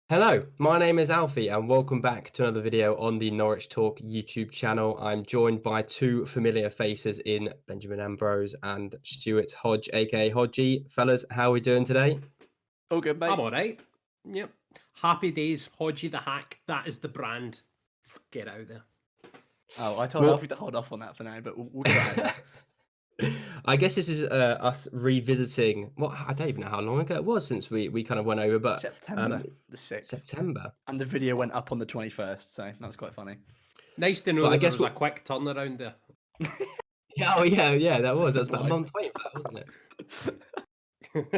Hello, my name is Alfie and welcome back to another video on the Norwich Talk YouTube channel. I'm joined by two familiar faces in Benjamin Ambrose and Stuart Hodge, aka Hodgie. Fellas, how are we doing today? All good, mate. I'm all right. Yep. Happy days, Hodgie the hack. That is the brand. Get out there. Oh, I told Alfie to hold off on that for now, but we'll get out of there. I guess this is us revisiting. Well, I don't even know how long ago it was since we kind of went over, but September the 6th. September. And the video went up on the 21st, so that's quite funny. Nice to know But I that guess there was a quick turnaround there. Oh yeah, that was. That's about a month wait for that, wasn't it?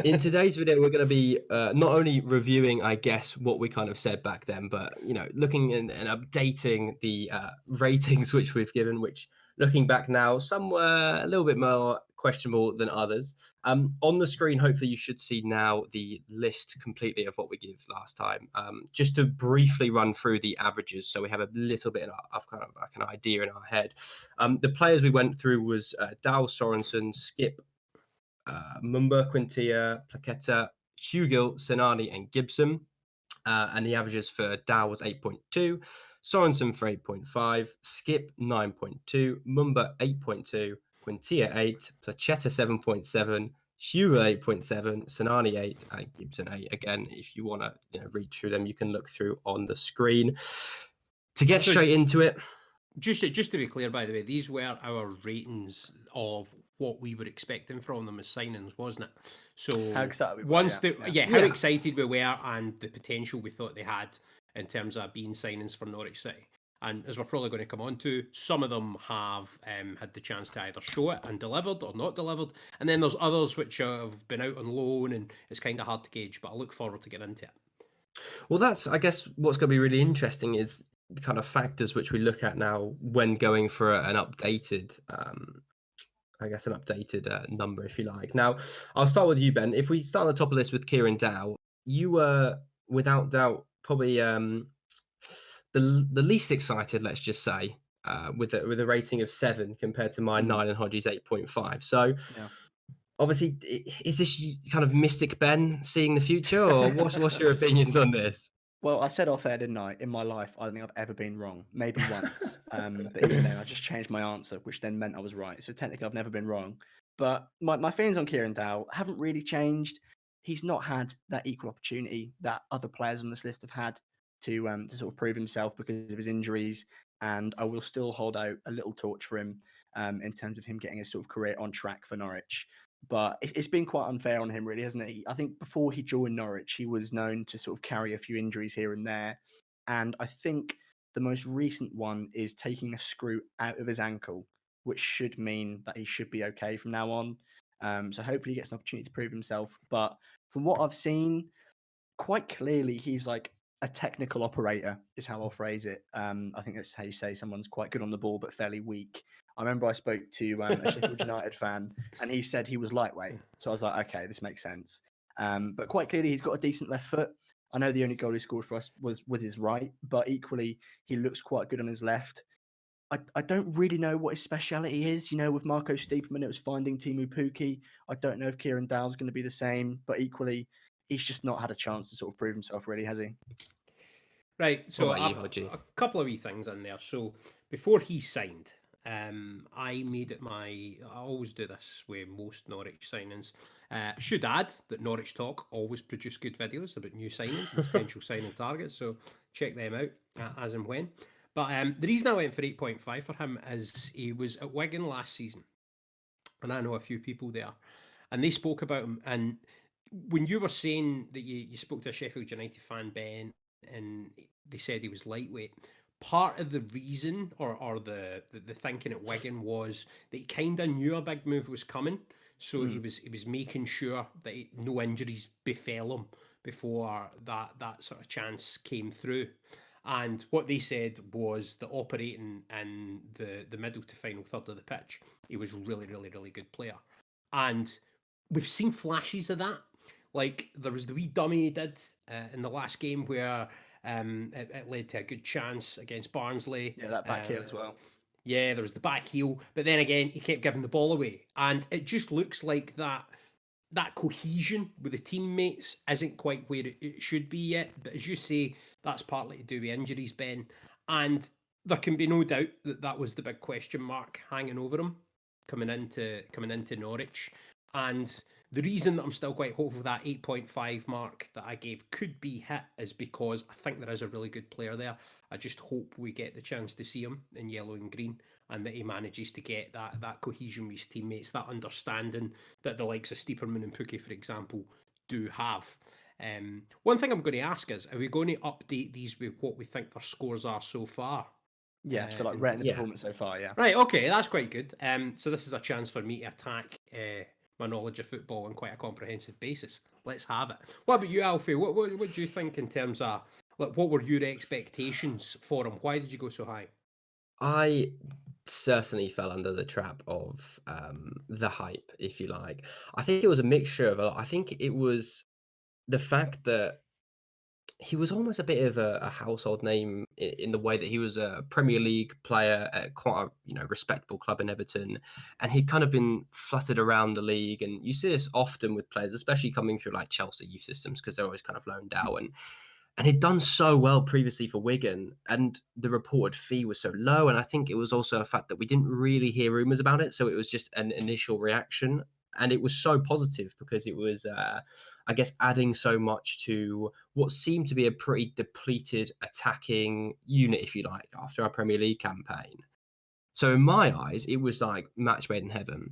In today's video, we're going to be not only reviewing, I guess, what we kind of said back then, but looking and updating the ratings which we've given. Which, looking back now, some were a little bit more questionable than others. On the screen, hopefully, you should see now the list completely of what we gave last time. Just to briefly run through the averages, so we have a little bit of kind of like an idea in our head. The players we went through was Dow, Sorensen, Skip, Mumba, Quintia, Plaqueta, Hugo, Senani, and Gibson. And the averages for Dow was 8.2, Sorensen for 8.5, Skip 9.2, Mumba 8.2, Quintia 8, Plaqueta 7.7, Hugo 8.7, Senani 8, and Gibson 8. Again, if you want to read through them, you can look through on the screen. To get straight into it. Just to be clear, by the way, these were our ratings of what we were expecting from them as signings, wasn't it? So how excited we were, how excited we were and the potential we thought they had in terms of being signings for Norwich City. And as we're probably going to come on to, some of them have had the chance to either show it and delivered or not delivered. And then there's others which have been out on loan and it's kind of hard to gauge, but I look forward to getting into it. Well, that's, I guess, what's going to be really interesting is the kind of factors which we look at now when going for an updated, number, if you like. Now, I'll start with you, Ben. If we start on the top of this with Kieran Dow, you were, without doubt, probably the least excited, let's just say, with a rating of 7 compared to my 9 and Hodgie's 8.5. So, obviously, is this kind of Mystic Ben seeing the future, or what's your opinions on this? Well, I said off air, didn't I? In my life, I don't think I've ever been wrong. Maybe once. But even then, I just changed my answer, which then meant I was right. So technically, I've never been wrong. But my feelings on Kieran Dow haven't really changed. He's not had that equal opportunity that other players on this list have had to sort of prove himself because of his injuries. And I will still hold out a little torch for him in terms of him getting his sort of career on track for Norwich. But it's been quite unfair on him, really, hasn't it? I think before he joined Norwich, he was known to sort of carry a few injuries here and there. And I think the most recent one is taking a screw out of his ankle, which should mean that he should be okay from now on. So hopefully he gets an opportunity to prove himself. But from what I've seen, quite clearly he's like a technical operator is how I'll phrase it. I think that's how you say someone's quite good on the ball but fairly weak. I remember I spoke to a Sheffield United fan and he said he was lightweight. So I was like, okay, this makes sense. But quite clearly he's got a decent left foot. I know the only goal he scored for us was with his right, but equally he looks quite good on his left. I don't really know what his speciality is. With Marco Stiepermann, it was finding Timu Pukki. I don't know if Kieran Dow's going to be the same, but equally, he's just not had a chance to sort of prove himself, really, has he? Right, so a couple of wee things in there. So before he signed, I made it I always do this with most Norwich signings. Should add that Norwich Talk always produce good videos about new signings and potential signing targets, so check them out as and when. But the reason I went for 8.5 for him is he was at Wigan last season, and I know a few people there, and they spoke about him. And when you were saying that you spoke to a Sheffield United fan, Ben, and they said he was lightweight, part of the reason or the thinking at Wigan was that he kind of knew a big move was coming, so he was making sure that no injuries befell him before that sort of chance came through. And what they said was that operating in the middle to final third of the pitch, he was really, really, really good player. And we've seen flashes of that. Like there was the wee dummy he did in the last game where it led to a good chance against Barnsley. Yeah, that back heel as well. Yeah, there was the back heel. But then again, he kept giving the ball away. And it just looks like that that cohesion with the teammates isn't quite where it should be yet. But as you say, that's partly to do with injuries, Ben. And there can be no doubt that was the big question mark hanging over him coming into Norwich. And the reason that I'm still quite hopeful that 8.5 mark that I gave could be hit is because I think there is a really good player there. I just hope we get the chance to see him in yellow and green, and that he manages to get that cohesion with his teammates, that understanding that the likes of Steeperman and Pukki, for example, do have. One thing I'm going to ask is, are we going to update these with what we think their scores are so far? Yeah, so like rating the performance so far, yeah. Right, okay, that's quite good. So this is a chance for me to attack my knowledge of football on quite a comprehensive basis. Let's have it. What about you, Alfie? What do you think in terms of, like, what were your expectations for him? Why did you go so high? I certainly fell under the trap of the hype, if you like. I think it was a mixture of, I think it was the fact that he was almost a bit of a household name in the way that he was a Premier League player at quite a respectable club in Everton, and he'd kind of been fluttered around the league. And you see this often with players, especially coming through like Chelsea youth systems, because they're always kind of loaned out. And he'd done so well previously for Wigan, and the reported fee was so low. And I think it was also a fact that we didn't really hear rumours about it, so it was just an initial reaction. And it was so positive because it was, I guess, adding so much to what seemed to be a pretty depleted attacking unit, if you like, after our Premier League campaign. So in my eyes, it was like match made in heaven.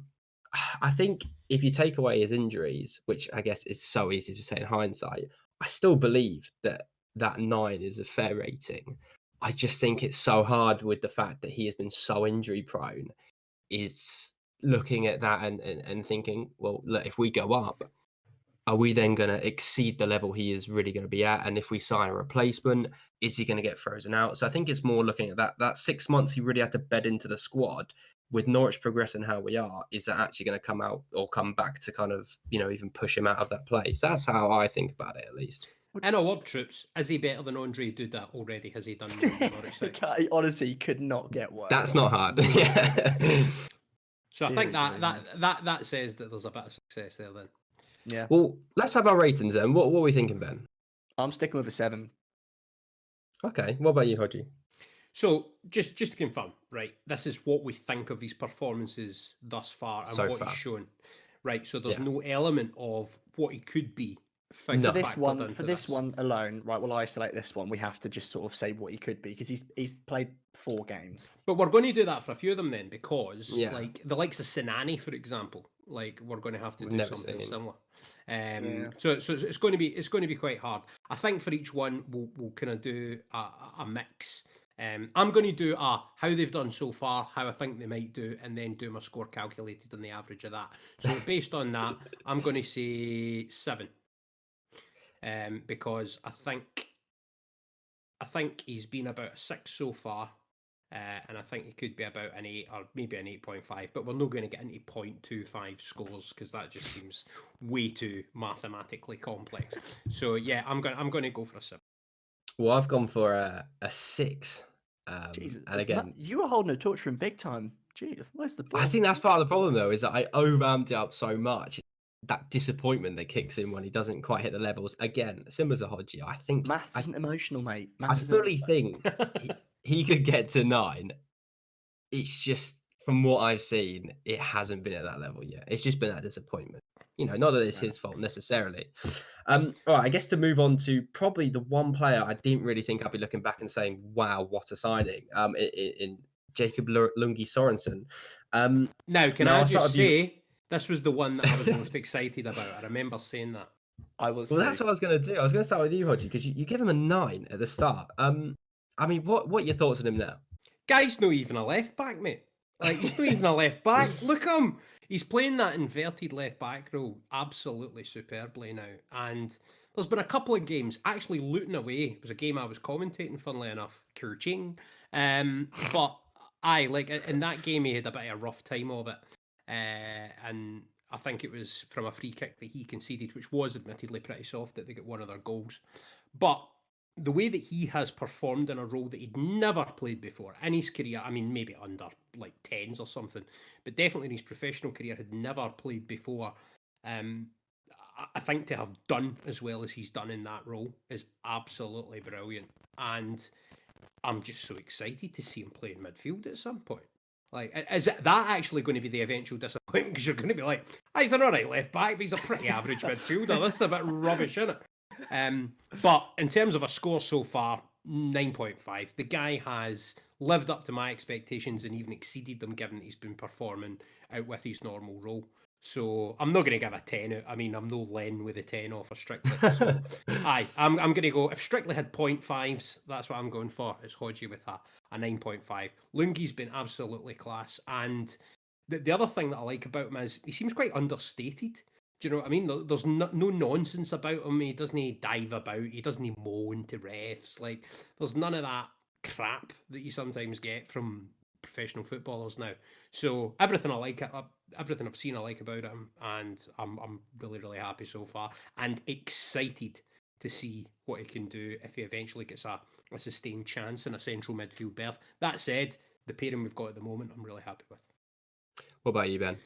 I think if you take away his injuries, which I guess is so easy to say in hindsight, I still believe that 9 is a fair rating. I just think it's so hard with the fact that he has been so injury prone. Is looking at that and thinking, well, look, if we go up, are we then going to exceed the level he is really going to be at? And if we sign a replacement, is he going to get frozen out? So I think it's more looking at that 6 months he really had to bed into the squad. With Norwich progressing how we are, is that actually going to come out or come back to kind of, even push him out of that place? That's how I think about it, at least. In a word, Troops, is he better than Andre Duda already? Has he done more Norwich side? Honestly, could not get worse. That's not hard. Yeah. So I think that says that there's a bit of success there then. Yeah. Well, let's have our ratings then. What are we thinking, Ben? I'm sticking with a 7. Okay. What about you, Hodgie? So just to confirm, right, this is what we think of his performances thus far and so what far. He's shown. Right, so there's no element of what he could be. For this one alone, right, we'll isolate this one. We have to just sort of say what he could be because he's played 4 games. But we're going to do that for a few of them then, because like the likes of Sinani, for example, like we're going to have to do something similar. So it's going to be quite hard. I think for each one we'll kind of do a mix. I'm going to do how they've done so far, how I think they might do, and then do my score calculated on the average of that. So based on that, I'm going to say 7. Because I think he's been about a 6 so far, and I think he could be about an 8 or maybe an 8.5. But we're not going to get into 0.25 scores because that just seems way too mathematically complex. So yeah, I'm going to go for a 7. Well, I've gone for a 6. Jesus, and again, you were holding a torch for him big time. Gee, where's the ball? I think that's part of the problem though, is that I over-amped it up so much. That disappointment that kicks in when he doesn't quite hit the levels. Again, similar to Hodgie, I think maths isn't emotional, mate. I fully think he could get to 9. It's just, from what I've seen, it hasn't been at that level yet. It's just been that disappointment. Not that it's his fault necessarily. All right, I guess to move on to probably the one player I didn't really think I'd be looking back and saying, wow, what a signing, in Jacob Lungi Sorensen. Now, can I just say, this was the one that I was most excited about. I remember saying that. I was. Well, that's what I was going to do. I was going to start with you, Hodgie, because you give him a 9 at the start. I mean, what are your thoughts on him now? Guy's not even a left back, mate. Like, he's not even a left back. Look at him. He's playing that inverted left back role absolutely superbly now. And there's been a couple of games, actually Luton away. It was a game I was commentating, funnily enough. Kerching. But in that game, he had a bit of a rough time of it. And I think it was from a free kick that he conceded, which was admittedly pretty soft, that they got one of their goals. But the way that he has performed in a role that he'd never played before in his career, I mean, maybe under like 10s or something, but definitely in his professional career had never played before. I think to have done as well as he's done in that role is absolutely brilliant. And I'm just so excited to see him play in midfield at some point. Like, is that actually going to be the eventual disappointment? Because you're going to be like, he's an all right left back, but he's a pretty average midfielder. This is a bit rubbish, isn't it? But in terms of a score so far, 9.5. The guy has lived up to my expectations and even exceeded them, given that he's been performing out with his normal role. So I'm not going to give a 10 out. I mean, I'm no Len with a 10 off for Strictly. So I'm going to go, if Strictly had 0.5s, that's what I'm going for. It's Hodgie with a 9.5. Lungi's been absolutely class. And the other thing that I like about him is he seems quite understated. Do you know what I mean? There's no nonsense about him. He doesn't dive about. He doesn't moan to refs. Like, there's none of that crap that you sometimes get from professional footballers now. So everything everything I've seen I like about him, and I'm really, really happy so far, and excited to see what he can do if he eventually gets a sustained chance in a central midfield berth. That said, the pairing we've got at the moment, I'm really happy with. What about you, Ben?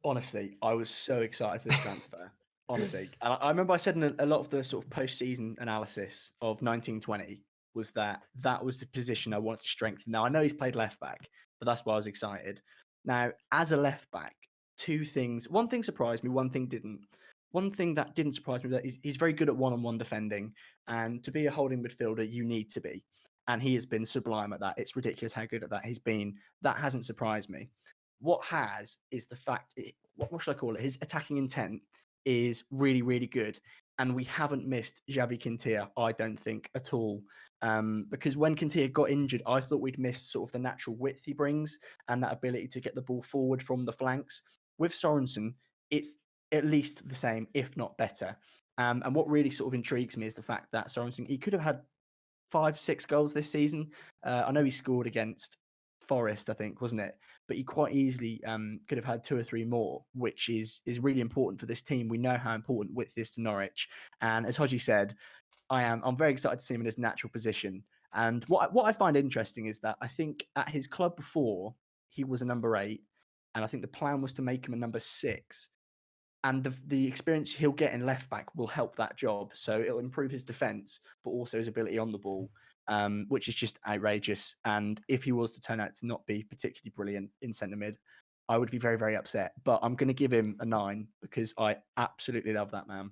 Honestly, I was so excited for this transfer. Honestly, I remember I said in a lot of the sort of post-season analysis of 1920 was that was the position I wanted to strengthen. Now, I know he's played left back, but that's why I was excited. Now, as a left back, two things. One thing surprised me, one thing didn't. One thing that didn't surprise me, that he's very good at one-on-one defending, and to be a holding midfielder, you need to be. And he has been sublime at that. It's ridiculous how good at that he's been. That hasn't surprised me. What has is the fact, what should I call it? His attacking intent is really, really good. And we haven't missed Xavi Quintilla, I don't think, at all. Because when Quintilla got injured, I thought we'd missed sort of the natural width he brings and that ability to get the ball forward from the flanks. With Sorensen, it's at least the same, if not better. And what really sort of intrigues me is the fact that Sorensen, he could have had 5-6 goals this season. I know he scored against Forest, I think, wasn't it? But he quite easily could have had 2 or 3 more, which is really important for this team. We know how important width is to Norwich. And as Hodgie said, I'm very excited to see him in his natural position. And what I find interesting is that I think at his club before, he was a number 8. And I think the plan was to make him a number 6. And the experience he'll get in left back will help that job. So it'll improve his defence, but also his ability on the ball, which is just outrageous. And if he was to turn out to not be particularly brilliant in centre mid, I would be very, very upset. But I'm going to give him a 9 because I absolutely love that man.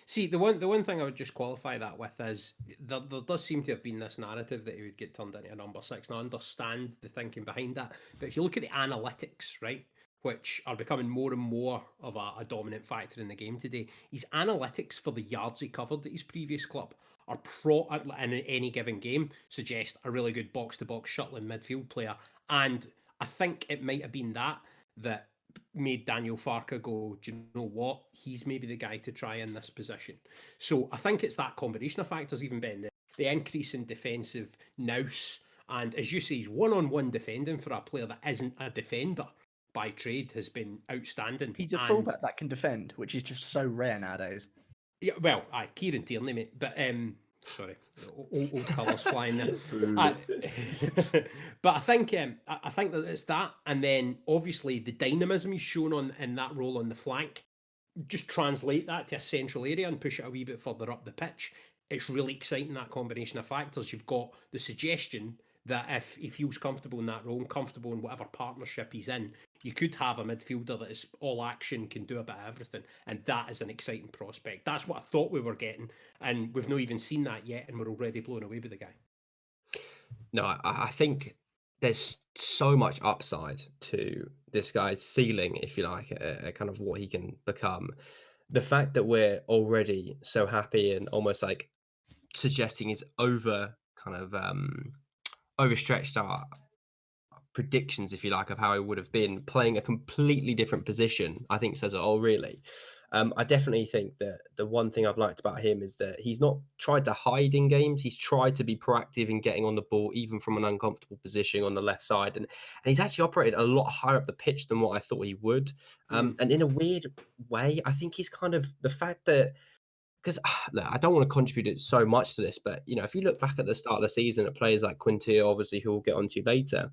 See, the one thing I would just qualify that with is there does seem to have been this narrative that he would get turned into a number 6. And I understand the thinking behind that. But if you look at the analytics, right, which are becoming more and more of a dominant factor in the game today, his analytics for the yards he covered at his previous club are in any given game suggest a really good box-to-box shuttling midfield player. And I think it might have been that made Daniel Farke go, do you know what? He's maybe the guy to try in this position. So I think it's that combination of factors, even Ben, the increase in defensive nous. And as you say, he's one-on-one defending for a player that isn't a defender by trade has been outstanding. He's a fullback that can defend, which is just so rare nowadays. Yeah, well, Kieran Tierney, mate. But sorry, old colours flying there. But I think that it's that, and then obviously the dynamism he's shown in that role on the flank. Just translate that to a central area and push it a wee bit further up the pitch. It's really exciting, that combination of factors. You've got the suggestion that if he feels comfortable in that role and comfortable in whatever partnership he's in, you could have a midfielder that is all action, can do a bit of everything. And that is an exciting prospect. That's what I thought we were getting. And we've not even seen that yet, and we're already blown away with the guy. No, I think there's so much upside to this guy's ceiling, if you like, kind of what he can become. The fact that we're already so happy and almost like suggesting he's overstretched our predictions, if you like, of how he would have been playing a completely different position, I think says it all, really. I definitely think that the one thing I've liked about him is that he's not tried to hide in games. He's tried to be proactive in getting on the ball, even from an uncomfortable position on the left side. And he's actually operated a lot higher up the pitch than what I thought he would. And in a weird way, I think he's kind of the fact that, because I don't want to contribute so much to this, but, you know, if you look back at the start of the season at players like Quintilla, obviously, who we'll get onto later,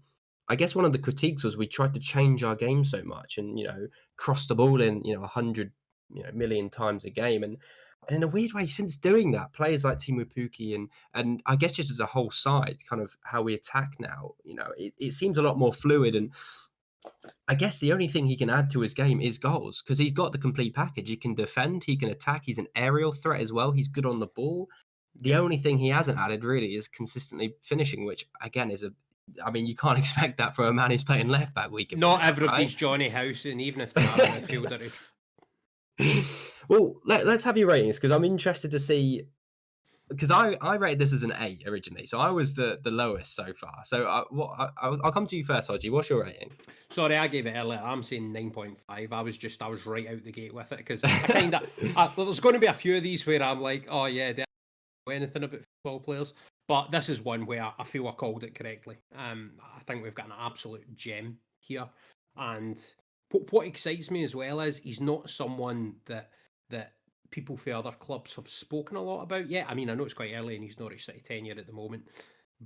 I guess one of the critiques was we tried to change our game so much and, you know, cross the ball in, 100 million times a game. And in a weird way, since doing that, players like Teemu Pukki and I guess just as a whole side, kind of how we attack now, it seems a lot more fluid. And I guess the only thing he can add to his game is goals, because he's got the complete package. He can defend, he can attack, he's an aerial threat as well. He's good on the ball. The only thing he hasn't added really is consistently finishing, which again is you can't expect that from a man who's playing left back week. Not everybody's right? Johnny House, and even if they are a midfielder. Well, let's have your ratings, because I'm interested to see. Because I rated this as an 8 originally, so I was the lowest so far. So I'll come to you first, Hodgie. What's your rating? Sorry, I gave it earlier. I'm saying 9.5. I was right out the gate with it, because I kind of there's going to be a few of these where I'm like, oh yeah, they don't know anything about football players, but this is one where I feel I called it correctly. I think we've got an absolute gem here, and what excites me as well is he's not someone that people for other clubs have spoken a lot about yet. I mean, I know it's quite early in his Norwich City tenure at the moment,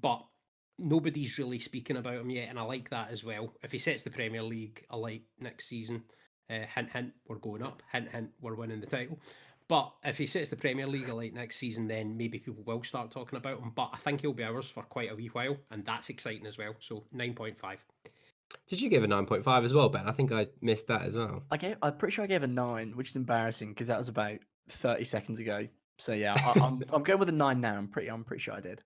but nobody's really speaking about him yet, and I like that as well. If he sets the Premier League alight next season, hint, hint, we're going up. Hint, hint, we're winning the title. But if he sets the Premier League alight next season, then maybe people will start talking about him. But I think he'll be ours for quite a wee while, and that's exciting as well. So 9.5. Did you give a 9.5 as well, Ben? I think I missed that as well. I'm pretty sure I gave a 9, which is embarrassing because that was about 30 seconds ago. So yeah, I'm going with a 9 now. I'm pretty sure I did.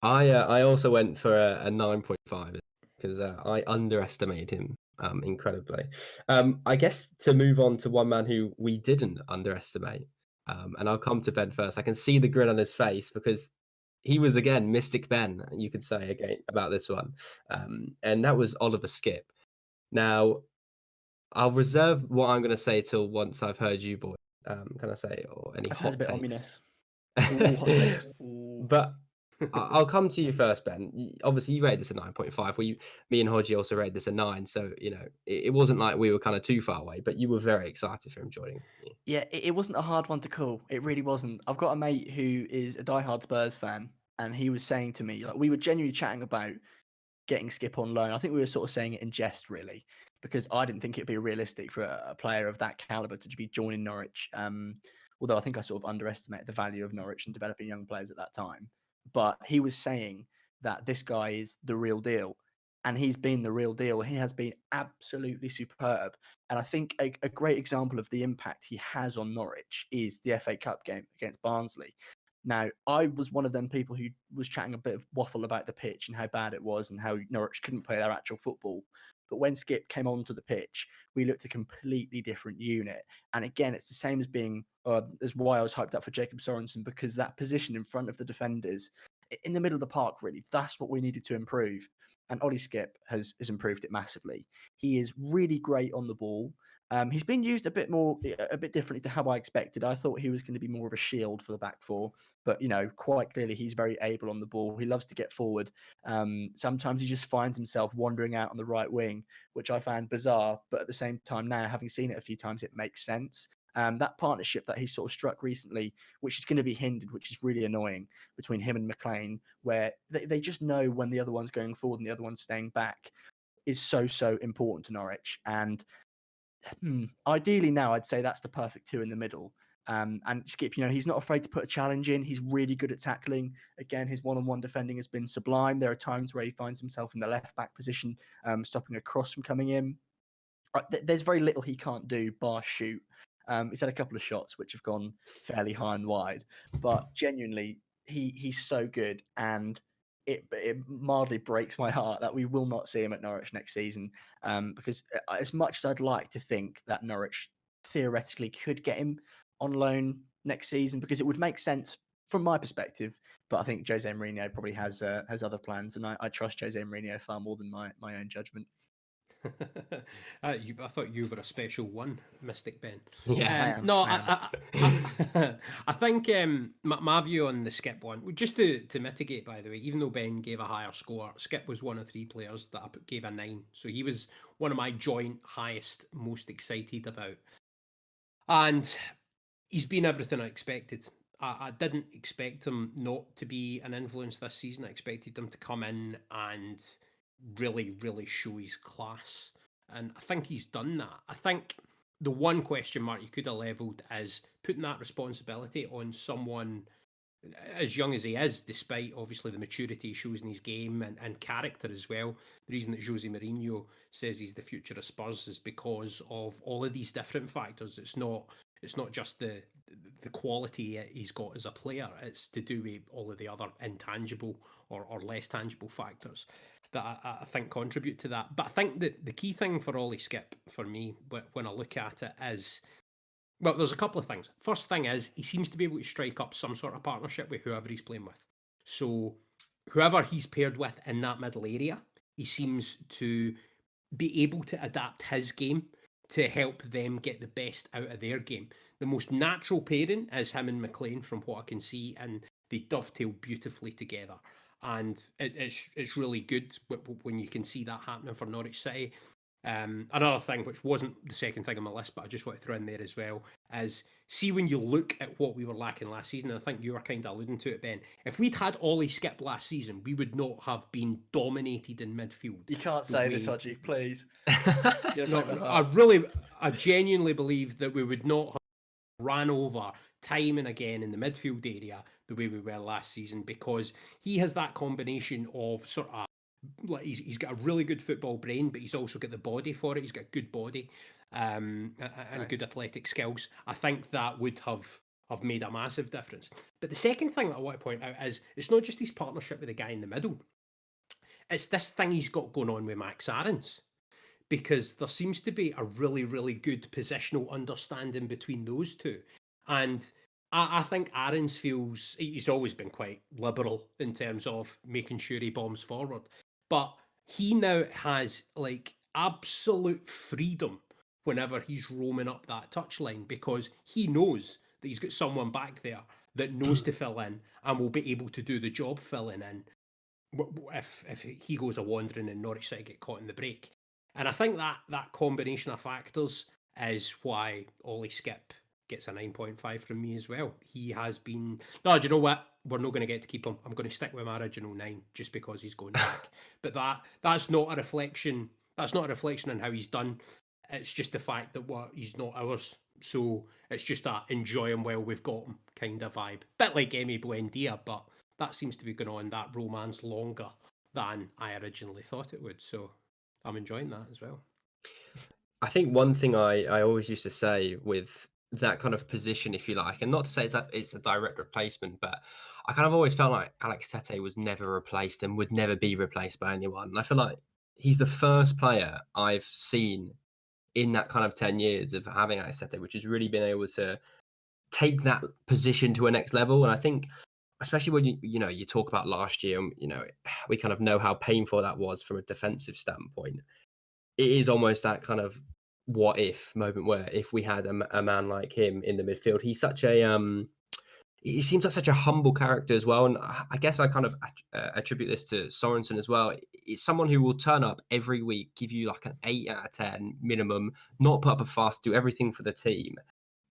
I also went for a 9.5 because I underestimated him incredibly. I guess to move on to one man who we didn't underestimate, and I'll come to Ben first. I can see the grin on his face because he was, again, Mystic Ben, you could say, again, about this one. And that was Oliver Skipp. Now, I'll reserve what I'm going to say till once I've heard you boys. Can I say, or any that hot sounds a bit takes? ominous. Ooh, hot takes. But I'll come to you first, Ben. Obviously, you rated this a 9.5. Me and Hodgie also rated this a 9. So, it wasn't like we were kind of too far away, but you were very excited for him joining. Yeah, it wasn't a hard one to call. It really wasn't. I've got a mate who is a diehard Spurs fan, and he was saying to me, like, we were genuinely chatting about getting Skipp on loan. I think we were sort of saying it in jest, really, because I didn't think it'd be realistic for a player of that caliber to be joining Norwich. Although I think I sort of underestimated the value of Norwich and developing young players at that time. But he was saying that this guy is the real deal, and he's been the real deal. He has been absolutely superb. And I think a great example of the impact he has on Norwich is the FA Cup game against Barnsley. Now, I was one of them people who was chatting a bit of waffle about the pitch and how bad it was and how Norwich couldn't play their actual football. But when Skipp came onto the pitch, we looked a completely different unit. And again, it's the same as being as why I was hyped up for Jacob Sorensen, because that position in front of the defenders, in the middle of the park, really, that's what we needed to improve. And Ollie Skipp has improved it massively. He is really great on the ball. He's been used a bit differently to how I expected. I thought he was going to be more of a shield for the back four, but quite clearly he's very able on the ball. He loves to get forward. Sometimes he just finds himself wandering out on the right wing, which I found bizarre. But at the same time, now having seen it a few times, it makes sense. That partnership that he sort of struck recently, which is going to be hindered, which is really annoying, between him and McLean, where they just know when the other one's going forward and the other one's staying back, is so important to Norwich. And ideally now I'd say that's the perfect two in the middle. And Skipp, he's not afraid to put a challenge in. He's really good at tackling. Again, his one-on-one defending has been sublime. There are times where he finds himself in the left-back position, stopping a cross from coming in. There's very little he can't do, bar shoot. He's had a couple of shots which have gone fairly high and wide, but genuinely, he's so good, and it mildly breaks my heart that we will not see him at Norwich next season. Because as much as I'd like to think that Norwich theoretically could get him on loan next season, because it would make sense from my perspective, but I think Jose Mourinho probably has other plans, and I trust Jose Mourinho far more than my own judgment. I thought you were a special one, Mystic Ben. Yeah, I think my view on the Skipp one, just to mitigate, by the way, even though Ben gave a higher score, Skipp was one of 3 players that I gave a 9. So he was one of my joint highest, most excited about. And he's been everything I expected. I didn't expect him not to be an influence this season. I expected him to come in and really show his class, and I think he's done that. I think the one question mark you could have levelled is putting that responsibility on someone as young as he is, despite obviously the maturity he shows in his game and character as well. The reason that Jose Mourinho says he's the future of Spurs is because of all of these different factors. It's not just the quality he's got as a player. It's to do with all of the other intangible or less tangible factors that I think contribute to that. But I think that the key thing for Ollie Skip, for me, when I look at it, is, well, there's a couple of things. First thing is, he seems to be able to strike up some sort of partnership with whoever he's playing with. So whoever he's paired with in that middle area, he seems to be able to adapt his game to help them get the best out of their game. The most natural pairing is him and McLean, from what I can see, and they dovetail beautifully together. And it's really good when you can see that happening for Norwich City. Another thing, which wasn't the second thing on my list, but I just want to throw in there as well, is see when you look at what we were lacking last season, and I think you were kind of alluding to it, Ben. If we'd had Ollie Skip last season, we would not have been dominated in midfield. You can't say this, Hodgie, please. I genuinely believe that we would not have ran over time and again in the midfield area the way we were last season, because he has that combination of sort of, like, he's got a really good football brain, but he's also got the body for it. He's got good body and nice. Good athletic skills. I think that would have made a massive difference. But the second thing that I want to point out is it's not just his partnership with the guy in the middle. It's this thing he's got going on with Max Aarons, because there seems to be a really, really good positional understanding between those two. And I think Aarons feels, he's always been quite liberal in terms of making sure he bombs forward. But he now has like absolute freedom whenever he's roaming up that touchline, because he knows that he's got someone back there that knows to fill in and will be able to do the job filling in if he goes a wandering and Norwich City get caught in the break. And I think that combination of factors is why Ollie Skip gets a 9.5 from me as well. He has been... No, do you know what? We're not going to get to keep him. I'm going to stick with my original 9 just because he's going back. But that's not a reflection. That's not a reflection on how he's done. It's just the fact that he's not ours. So it's just that enjoy him while we've got him kind of vibe. Bit like Emi Buendia, but that seems to be going on, that romance, longer than I originally thought it would. So I'm enjoying that as well. I think one thing I always used to say with that kind of position, if you like, and not to say it's a direct replacement, but I kind of always felt like Alex Tete was never replaced and would never be replaced by anyone. And I feel like he's the first player I've seen in that kind of 10 years of having Alex Tete, which has really been able to take that position to a next level. And I think, especially when you talk about last year, we kind of know how painful that was from a defensive standpoint. It is almost that kind of what if moment where if we had a man like him in the midfield. He's such a he seems like such a humble character as well, and I guess I kind of attribute this to Sorensen as well. It's someone who will turn up every week, give you like an 8 out of 10 minimum, not put up a fuss, do everything for the team,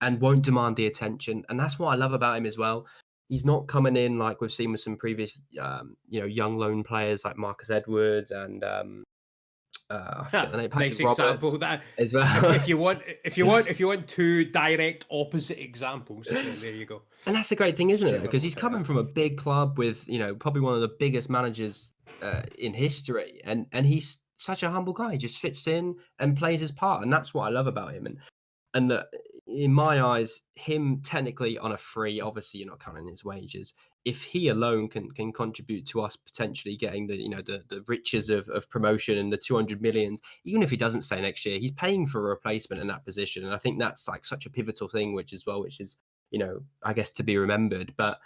and won't demand the attention. And that's what I love about him as well. He's not coming in like we've seen with some previous young loan players like Marcus Edwards and I forget the name, nice Roberts example that as well. if you want two direct opposite examples, there you go. And that's the great thing, isn't it? Because he's coming from a big club with probably one of the biggest managers in history, and he's such a humble guy. He just fits in and plays his part, and that's what I love about him. And that, in my eyes, him technically on a free, obviously you're not counting his wages. If he alone can contribute to us potentially getting the riches of promotion and the 200 millions, even if he doesn't stay next year, he's paying for a replacement in that position. And I think that's like such a pivotal thing, which is, I guess, to be remembered. But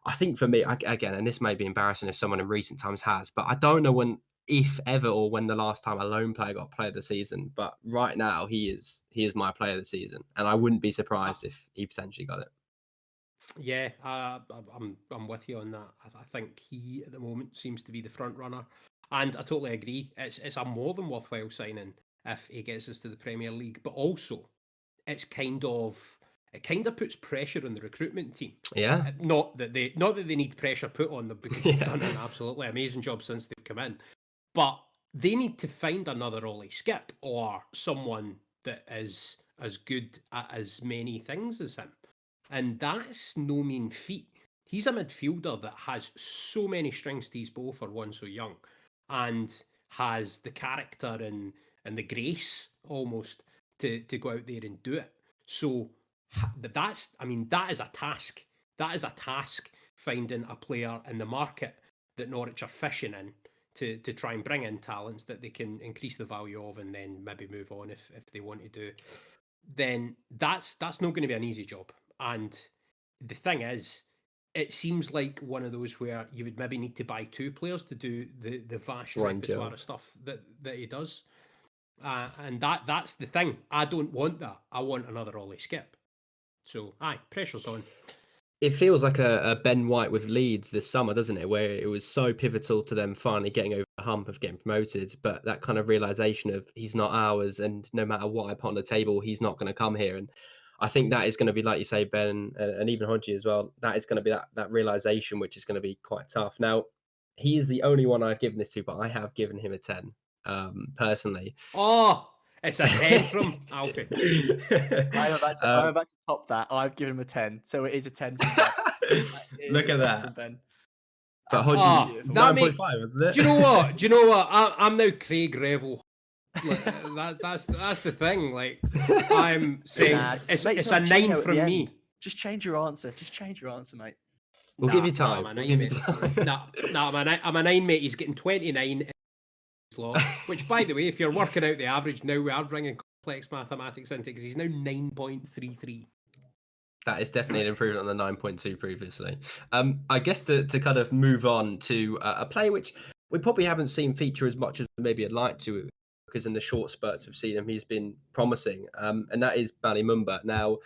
I think for me, again, and this may be embarrassing if someone in recent times has, but I don't know if ever or when the last time a lone player got player of the season. But right now he is my player of the season, and I wouldn't be surprised if he potentially got it. Yeah, I'm with you on that. I think he at the moment seems to be the front runner, and I totally agree. It's a more than worthwhile signing if he gets us to the Premier League. But also, it kind of puts pressure on the recruitment team. Yeah, not that they need pressure put on them, because they've done an absolutely amazing job since they've come in. But they need to find another Ollie Skip or someone that is as good at as many things as him. And that's no mean feat. He's a midfielder that has so many strings to his bow for one so young, and has the character and the grace almost to go out there and do it. So that is a task. That is a task, finding a player in the market that Norwich are fishing in to try and bring in talents that they can increase the value of and then maybe move on if they want to do. Then that's not going to be an easy job. And the thing is, it seems like one of those where you would maybe need to buy two players to do the vast repertoire of stuff that he does. And that's the thing. I don't want that. I want another Ollie Skip. So, pressure's on. It feels like a Ben White with Leeds this summer, doesn't it? Where it was so pivotal to them finally getting over the hump of getting promoted. But that kind of realization of he's not ours, and no matter what I put on the table, he's not going to come here. And I think that is going to be, like you say, Ben, and even Hodgie as well, that is going to be that realization, which is going to be quite tough. Now, he is the only one I've given this to, but I have given him a 10, personally. Oh, it's a 10 from Alfie. I'm about to top that. I've given him a 10, so it is a 10 from Ben. Look at that. Ben. But Hodgie, 9.5, wasn't it? Do you know what? I'm now Craig Revel. Like, that's the thing. Like, I'm saying it's a 9 from me. Just change your answer. Mate. We'll give you time. I'm a 9, mate. He's getting 29 law, which, by the way, if you're working out the average now, we are bringing complex mathematics into it, because he's now 9.33. That is definitely an improvement on the 9.2 previously. I guess to kind of move on to a play which we probably haven't seen feature as much as maybe I'd like to, because in the short spurts we've seen him, he's been promising, and that is Ballymumba. Now,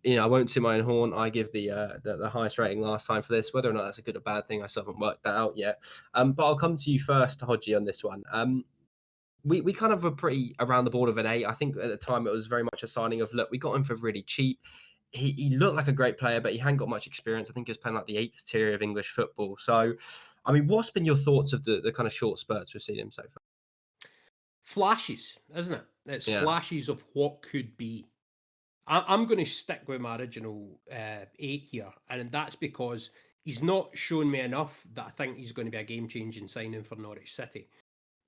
I won't toot my own horn. I give the highest rating last time for this. Whether or not that's a good or bad thing, I still haven't worked that out yet. But I'll come to you first, Hodgie, on this one. We kind of were pretty around the board of an 8. I think at the time it was very much a signing of, look, we got him for really cheap. He looked like a great player, but he hadn't got much experience. I think he was playing like the 8th tier of English football. So, I mean, what's been your thoughts of the kind of short spurts we've seen him so far? Flashes, isn't it? It's flashes of what could be. I'm going to stick with my original 8 here, and that's because he's not shown me enough that I think he's going to be a game-changing signing for Norwich City.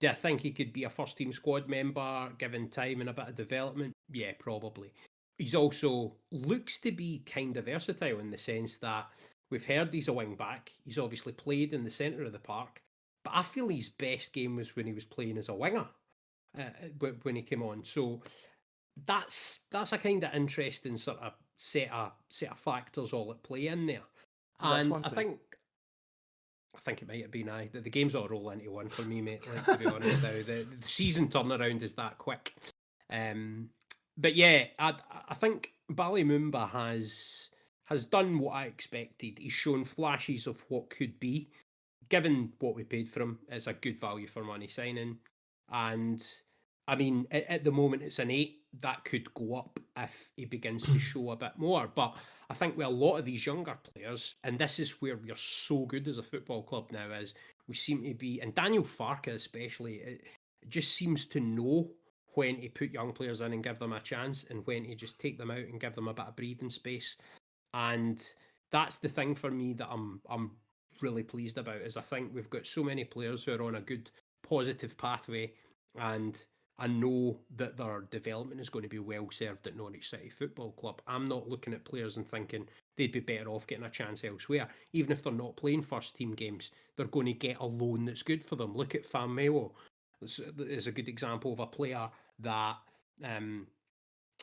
Do I think he could be a first-team squad member, given time and a bit of development? Yeah, probably. He's also looks to be kind of versatile in the sense that we've heard he's a wing-back. He's obviously played in the centre of the park, but I feel his best game was when he was playing as a winger, when he came on. So that's a kind of interesting sort of set of factors all at play in there. And I think it might have been the games all roll into one for me, mate. Like, to be honest, now the season turnaround is that quick. But yeah, I think Ballymumba has done what I expected. He's shown flashes of what could be. Given what we paid for him, it's a good value for money signing. And I mean, at the moment it's an 8. That could go up if he begins to show a bit more. But I think with a lot of these younger players, and this is where we're so good as a football club now, is we seem to be, and Daniel Farke especially, it just seems to know when to put young players in and give them a chance, and when to just take them out and give them a bit of breathing space. And that's the thing for me that I'm really pleased about, is I think we've got so many players who are on a good positive pathway, and I know that their development is going to be well served at Norwich City Football Club. I'm not looking at players and thinking they'd be better off getting a chance elsewhere. Even if they're not playing first team games, they're going to get a loan that's good for them. Look at Fan Melo. Is a good example of a player that,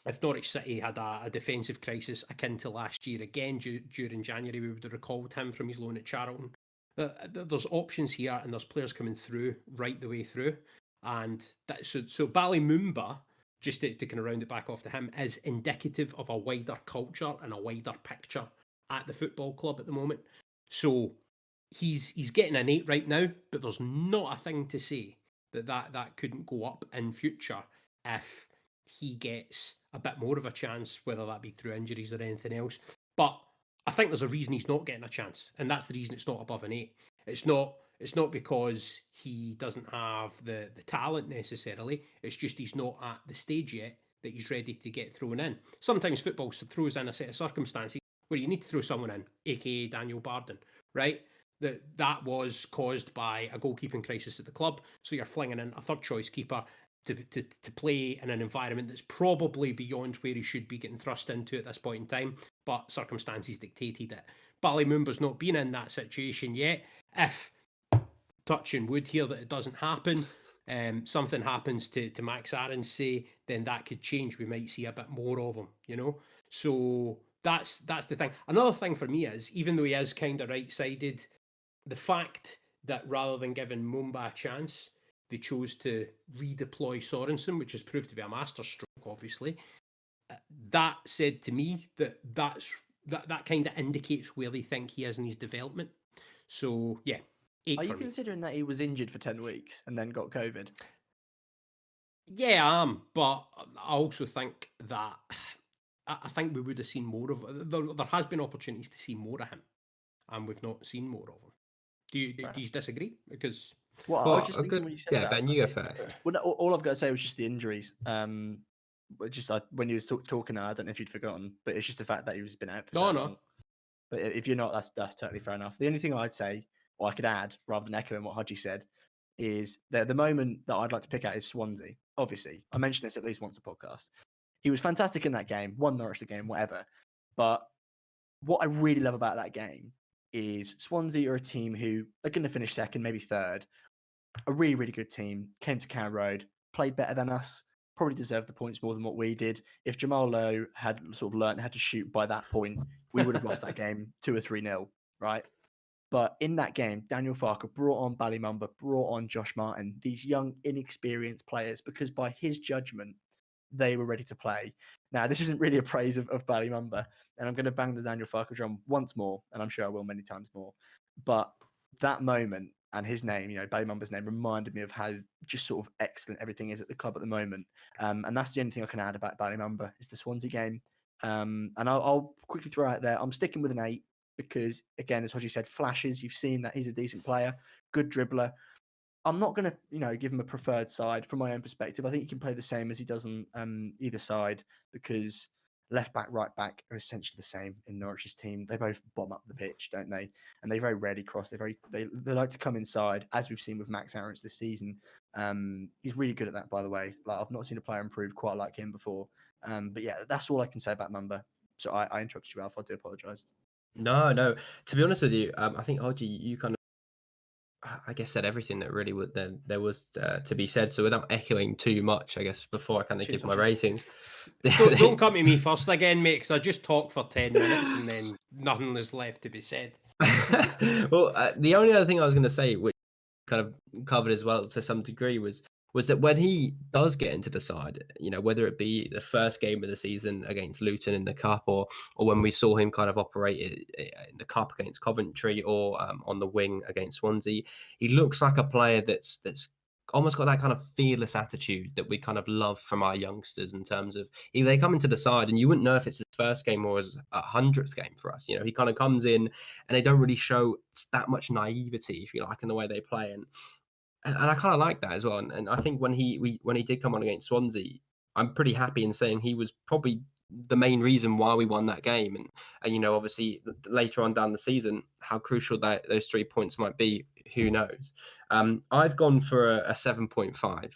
if Norwich City had a defensive crisis akin to last year, again during January, we would have recalled him from his loan at Charlton. There's options here, and there's players coming through right the way through. And so Ballymumba, just to kind of round it back off to him, is indicative of a wider culture and a wider picture at the football club at the moment. So he's getting an 8 right now, but there's not a thing to say that couldn't go up in future if he gets a bit more of a chance, whether that be through injuries or anything else. But I think there's a reason he's not getting a chance, and that's the reason it's not above an 8. It's not because he doesn't have the talent necessarily. It's just he's not at the stage yet that he's ready to get thrown in. Sometimes football throws in a set of circumstances where you need to throw someone in, aka Daniel Barden, right? That was caused by a goalkeeping crisis at the club. So you're flinging in a third choice keeper to play in an environment that's probably beyond where he should be getting thrust into at this point in time, but circumstances dictated it. Ballymumba's not been in that situation yet. If, touching wood here that it doesn't happen, something happens to Max Aarons, say, then that could change. We might see a bit more of him, you know? So that's the thing. Another thing for me is, even though he is kind of right-sided, the fact that rather than giving Mumba a chance, they chose to redeploy Sorensen, which has proved to be a masterstroke, obviously. That said to me that kind of indicates where they think he is in his development. So, yeah. Are you considering that he was injured for 10 weeks and then got COVID? Yeah, I am. But I also think that I think we would have seen more of it. There has been opportunities to see more of him, and we've not seen more of him. Do you disagree? Because I was just thinking when you said that. Ben, you go first. Well, all I've got to say was just the injuries. When you were talking, I don't know if you'd forgotten, but it's just the fact that he's been out for so long. But if you're not, that's totally fair enough. The only thing I'd say, or I could add, rather than echoing what Hodgie said, is that the moment that I'd like to pick out is Swansea. Obviously, I mentioned this at least once a podcast. He was fantastic in that game, won Norwich the game, whatever. But what I really love about that game is Swansea are a team who are going to finish second, maybe third. A really, really good team. Came to Carrow Road, played better than us, probably deserved the points more than what we did. If Jamal Lowe had sort of learned how to shoot by that point, we would have lost that game 2 or 3-0, right? But in that game, Daniel Farker brought on Ballymumba, brought on Josh Martin, these young, inexperienced players, because by his judgment, they were ready to play. Now, this isn't really a praise of Ballymumba, and I'm going to bang the Daniel Farker drum once more, and I'm sure I will many times more. But that moment and his name, Ballymumba's name, reminded me of how just sort of excellent everything is at the club at the moment. And that's the only thing I can add about Ballymumba is the Swansea game. And I'll quickly throw out there, I'm sticking with an 8 because, again, as Hodgie said, flashes. You've seen that he's a decent player, good dribbler. I'm not going to, give him a preferred side from my own perspective. I think he can play the same as he does on either side because left back, right back are essentially the same in Norwich's team. They both bomb up the pitch, don't they? And they very rarely cross. They like to come inside, as we've seen with Max Aarons this season. He's really good at that, by the way. Like, I've not seen a player improve quite like him before. But yeah, that's all I can say about Mumba. So I interrupted you, Alf. I do apologise. No. To be honest with you, I think Hodgie, you kind of, I guess, said everything that really there was to be said. So without echoing too much, I guess, before I kind of give my rating. Don't come to me first again, mate, because I just talk for 10 minutes and then nothing is left to be said. Well, the only other thing I was going to say, which kind of covered as well to some degree, was that when he does get into the side, whether it be the first game of the season against Luton in the Cup or when we saw him kind of operate in the Cup against Coventry or on the wing against Swansea, he looks like a player that's almost got that kind of fearless attitude that we kind of love from our youngsters in terms of they come into the side and you wouldn't know if it's his first game or his 100th game for us. He kind of comes in and they don't really show that much naivety, if you like, in the way they play. And I kind of like that as well. And I think when he did come on against Swansea, I'm pretty happy in saying he was probably the main reason why we won that game. And obviously later on down the season, how crucial those 3 points might be, who knows? I've gone for a 7.5.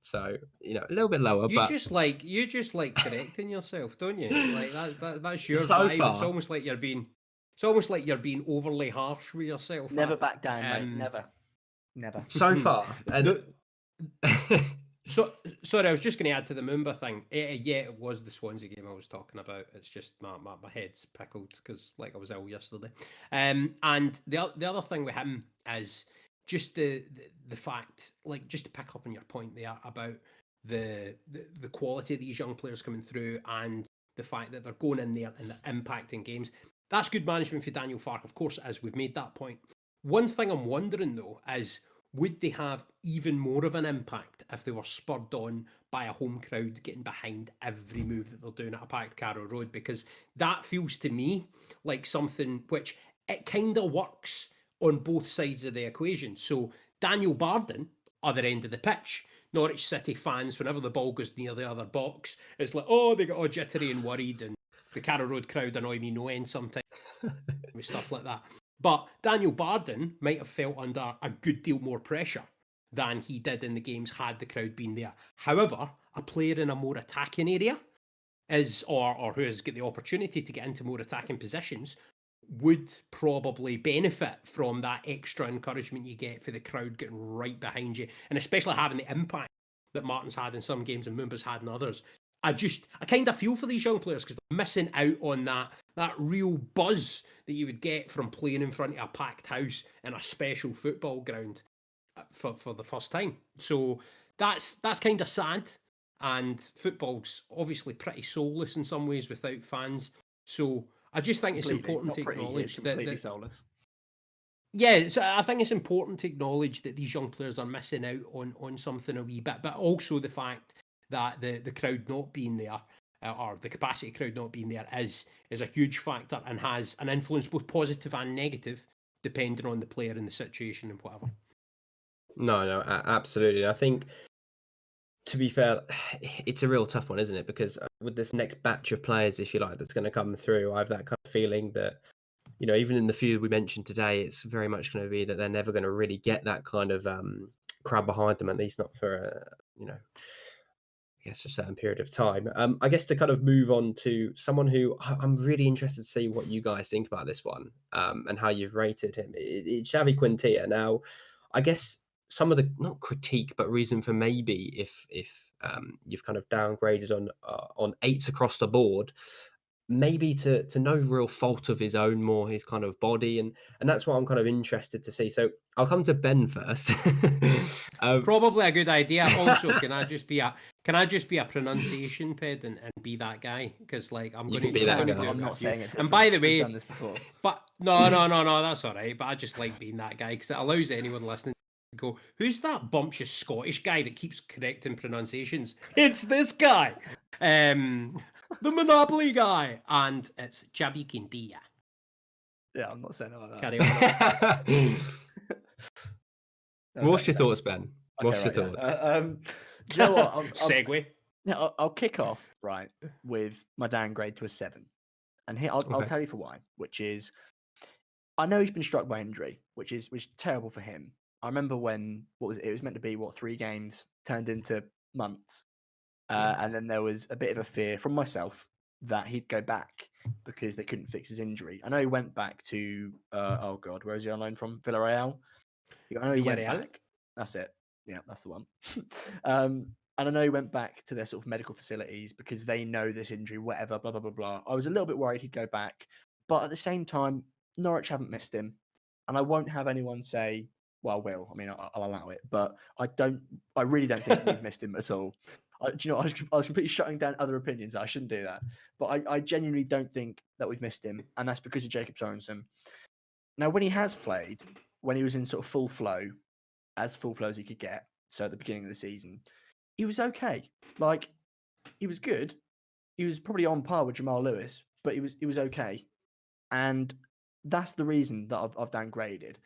So a little bit lower. You just like correcting yourself, don't you? Like that's your so vibe. Far. It's almost like you're being overly harsh with yourself. Never back down, mate. Never. So far. So sorry, I was just going to add to the Mumba thing. Yeah, it was the Swansea game I was talking about. It's just my head's pickled because I was ill yesterday. And the other thing with him is just the fact, just to pick up on your point there about the quality of these young players coming through and the fact that they're going in there and they're impacting games. That's good management for Daniel Farke, of course, as we've made that point. One thing I'm wondering, though, is would they have even more of an impact if they were spurred on by a home crowd getting behind every move that they're doing at a packed Carrow Road? Because that feels to me like something which it kind of works on both sides of the equation. So Daniel Barden, other end of the pitch, Norwich City fans, whenever the ball goes near the other box, it's like, oh, they get all jittery and worried, and the Carrow Road crowd annoy me no end sometimes with stuff like that. But Daniel Barden might have felt under a good deal more pressure than he did in the games had the crowd been there. However, a player in a more attacking area or who has got the opportunity to get into more attacking positions would probably benefit from that extra encouragement you get for the crowd getting right behind you, and especially having the impact that Martin's had in some games and Mumba's had in others. I kind of feel for these young players because they're missing out on that real buzz that you would get from playing in front of a packed house in a special football ground for the first time. So that's kind of sad. And football's obviously pretty soulless in some ways without fans. So I just think it's important to acknowledge that soulless. Yeah, so I think it's important to acknowledge that these young players are missing out on something a wee bit, but also the fact that the crowd not being there, or the capacity crowd not being there, is a huge factor and has an influence, both positive and negative, depending on the player and the situation and whatever. No, absolutely. I think, to be fair, it's a real tough one, isn't it? Because with this next batch of players, if you like, that's going to come through, I have that kind of feeling that, you know, even in the few we mentioned today, it's very much going to be that they're never going to really get that kind of crowd behind them, at least not for, you know, I guess a certain period of time. I guess to kind of move on to someone who I'm really interested to see what you guys think about this one, and how you've rated him. It's Xavi Quintilla. Now, I guess some of the, not critique, but reason for maybe if you've kind of downgraded on 8s across the board, maybe to no real fault of his own, more his kind of body, and that's what I'm kind of interested to see. So I'll come to Ben first. Probably a good idea. Also, can I just be a pronunciation pedant and be that guy? Because like I'm going to be that guy. I'm not saying it. And by the way, we've done this before. But no, that's all right. But I just like being that guy because it allows anyone listening to go, "Who's that bumptious Scottish guy that keeps correcting pronunciations?" It's this guy. The Monopoly guy, and it's Xavi Quintilla. Yeah, I'm not saying it like that. Carry on. What's your thoughts, Ben? What's your thoughts? Do you know what? Segue. I'll kick off right with my downgrade to a 7, and here I'll tell you for why. Which is, I know he's been struck by injury, which is terrible for him. I remember when it was meant to be 3 games turned into months. And then there was a bit of a fear from myself that he'd go back because they couldn't fix his injury. I know he went back to, where is he on loan from? Villarreal? I know he went back. That's it. Yeah, that's the one. And I know he went back to their sort of medical facilities because they know this injury, whatever, blah, blah, blah, blah. I was a little bit worried he'd go back. But at the same time, Norwich haven't missed him. And I won't have anyone say, well, I will. I mean, I'll allow it. But I really don't think we've missed him at all. I was completely shutting down other opinions. I shouldn't do that. But I genuinely don't think that we've missed him. And that's because of Jacob Sorensen. Now, when he has played, when he was in sort of full flow as he could get, so at the beginning of the season, he was okay. Like, he was good. He was probably on par with Jamal Lewis, but he was okay. And that's the reason that I've downgraded.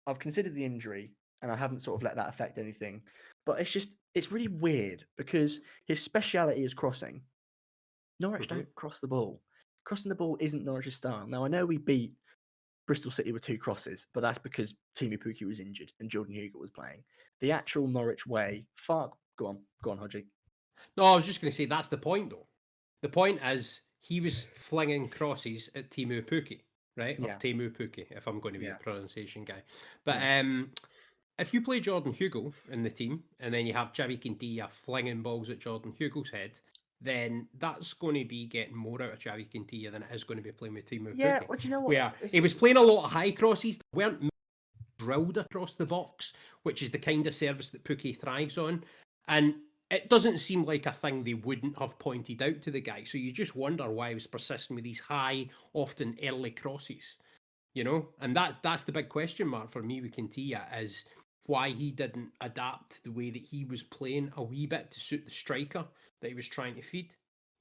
I've considered the injury, and I haven't sort of let that affect anything. But it's really weird because his speciality is crossing. Norwich don't cross the ball. Crossing the ball isn't Norwich's style. Now, I know we beat Bristol City with 2 crosses, but that's because Timu Pukki was injured and Jordan Hugo was playing. The actual Norwich way, go on, Hodgie. No, I was just going to say that's the point, though. The point is he was flinging crosses at Timu Pukki, right? Yeah. Or Timu Pukki, if I'm going to be a pronunciation guy. But if you play Jordan Hugo in the team and then you have Xavi Quintilla flinging balls at Jordan Hugo's head, then that's going to be getting more out of Xavi Quintilla than it is going to be playing with Timu Pukki. Yeah, what do you know what? Where he was playing a lot of high crosses that weren't drilled across the box, which is the kind of service that Pukki thrives on. And it doesn't seem like a thing they wouldn't have pointed out to the guy. So you just wonder why he was persisting with these high, often early crosses, you know? And that's the big question mark for me with Quintilla, is why he didn't adapt the way that he was playing a wee bit to suit the striker that he was trying to feed,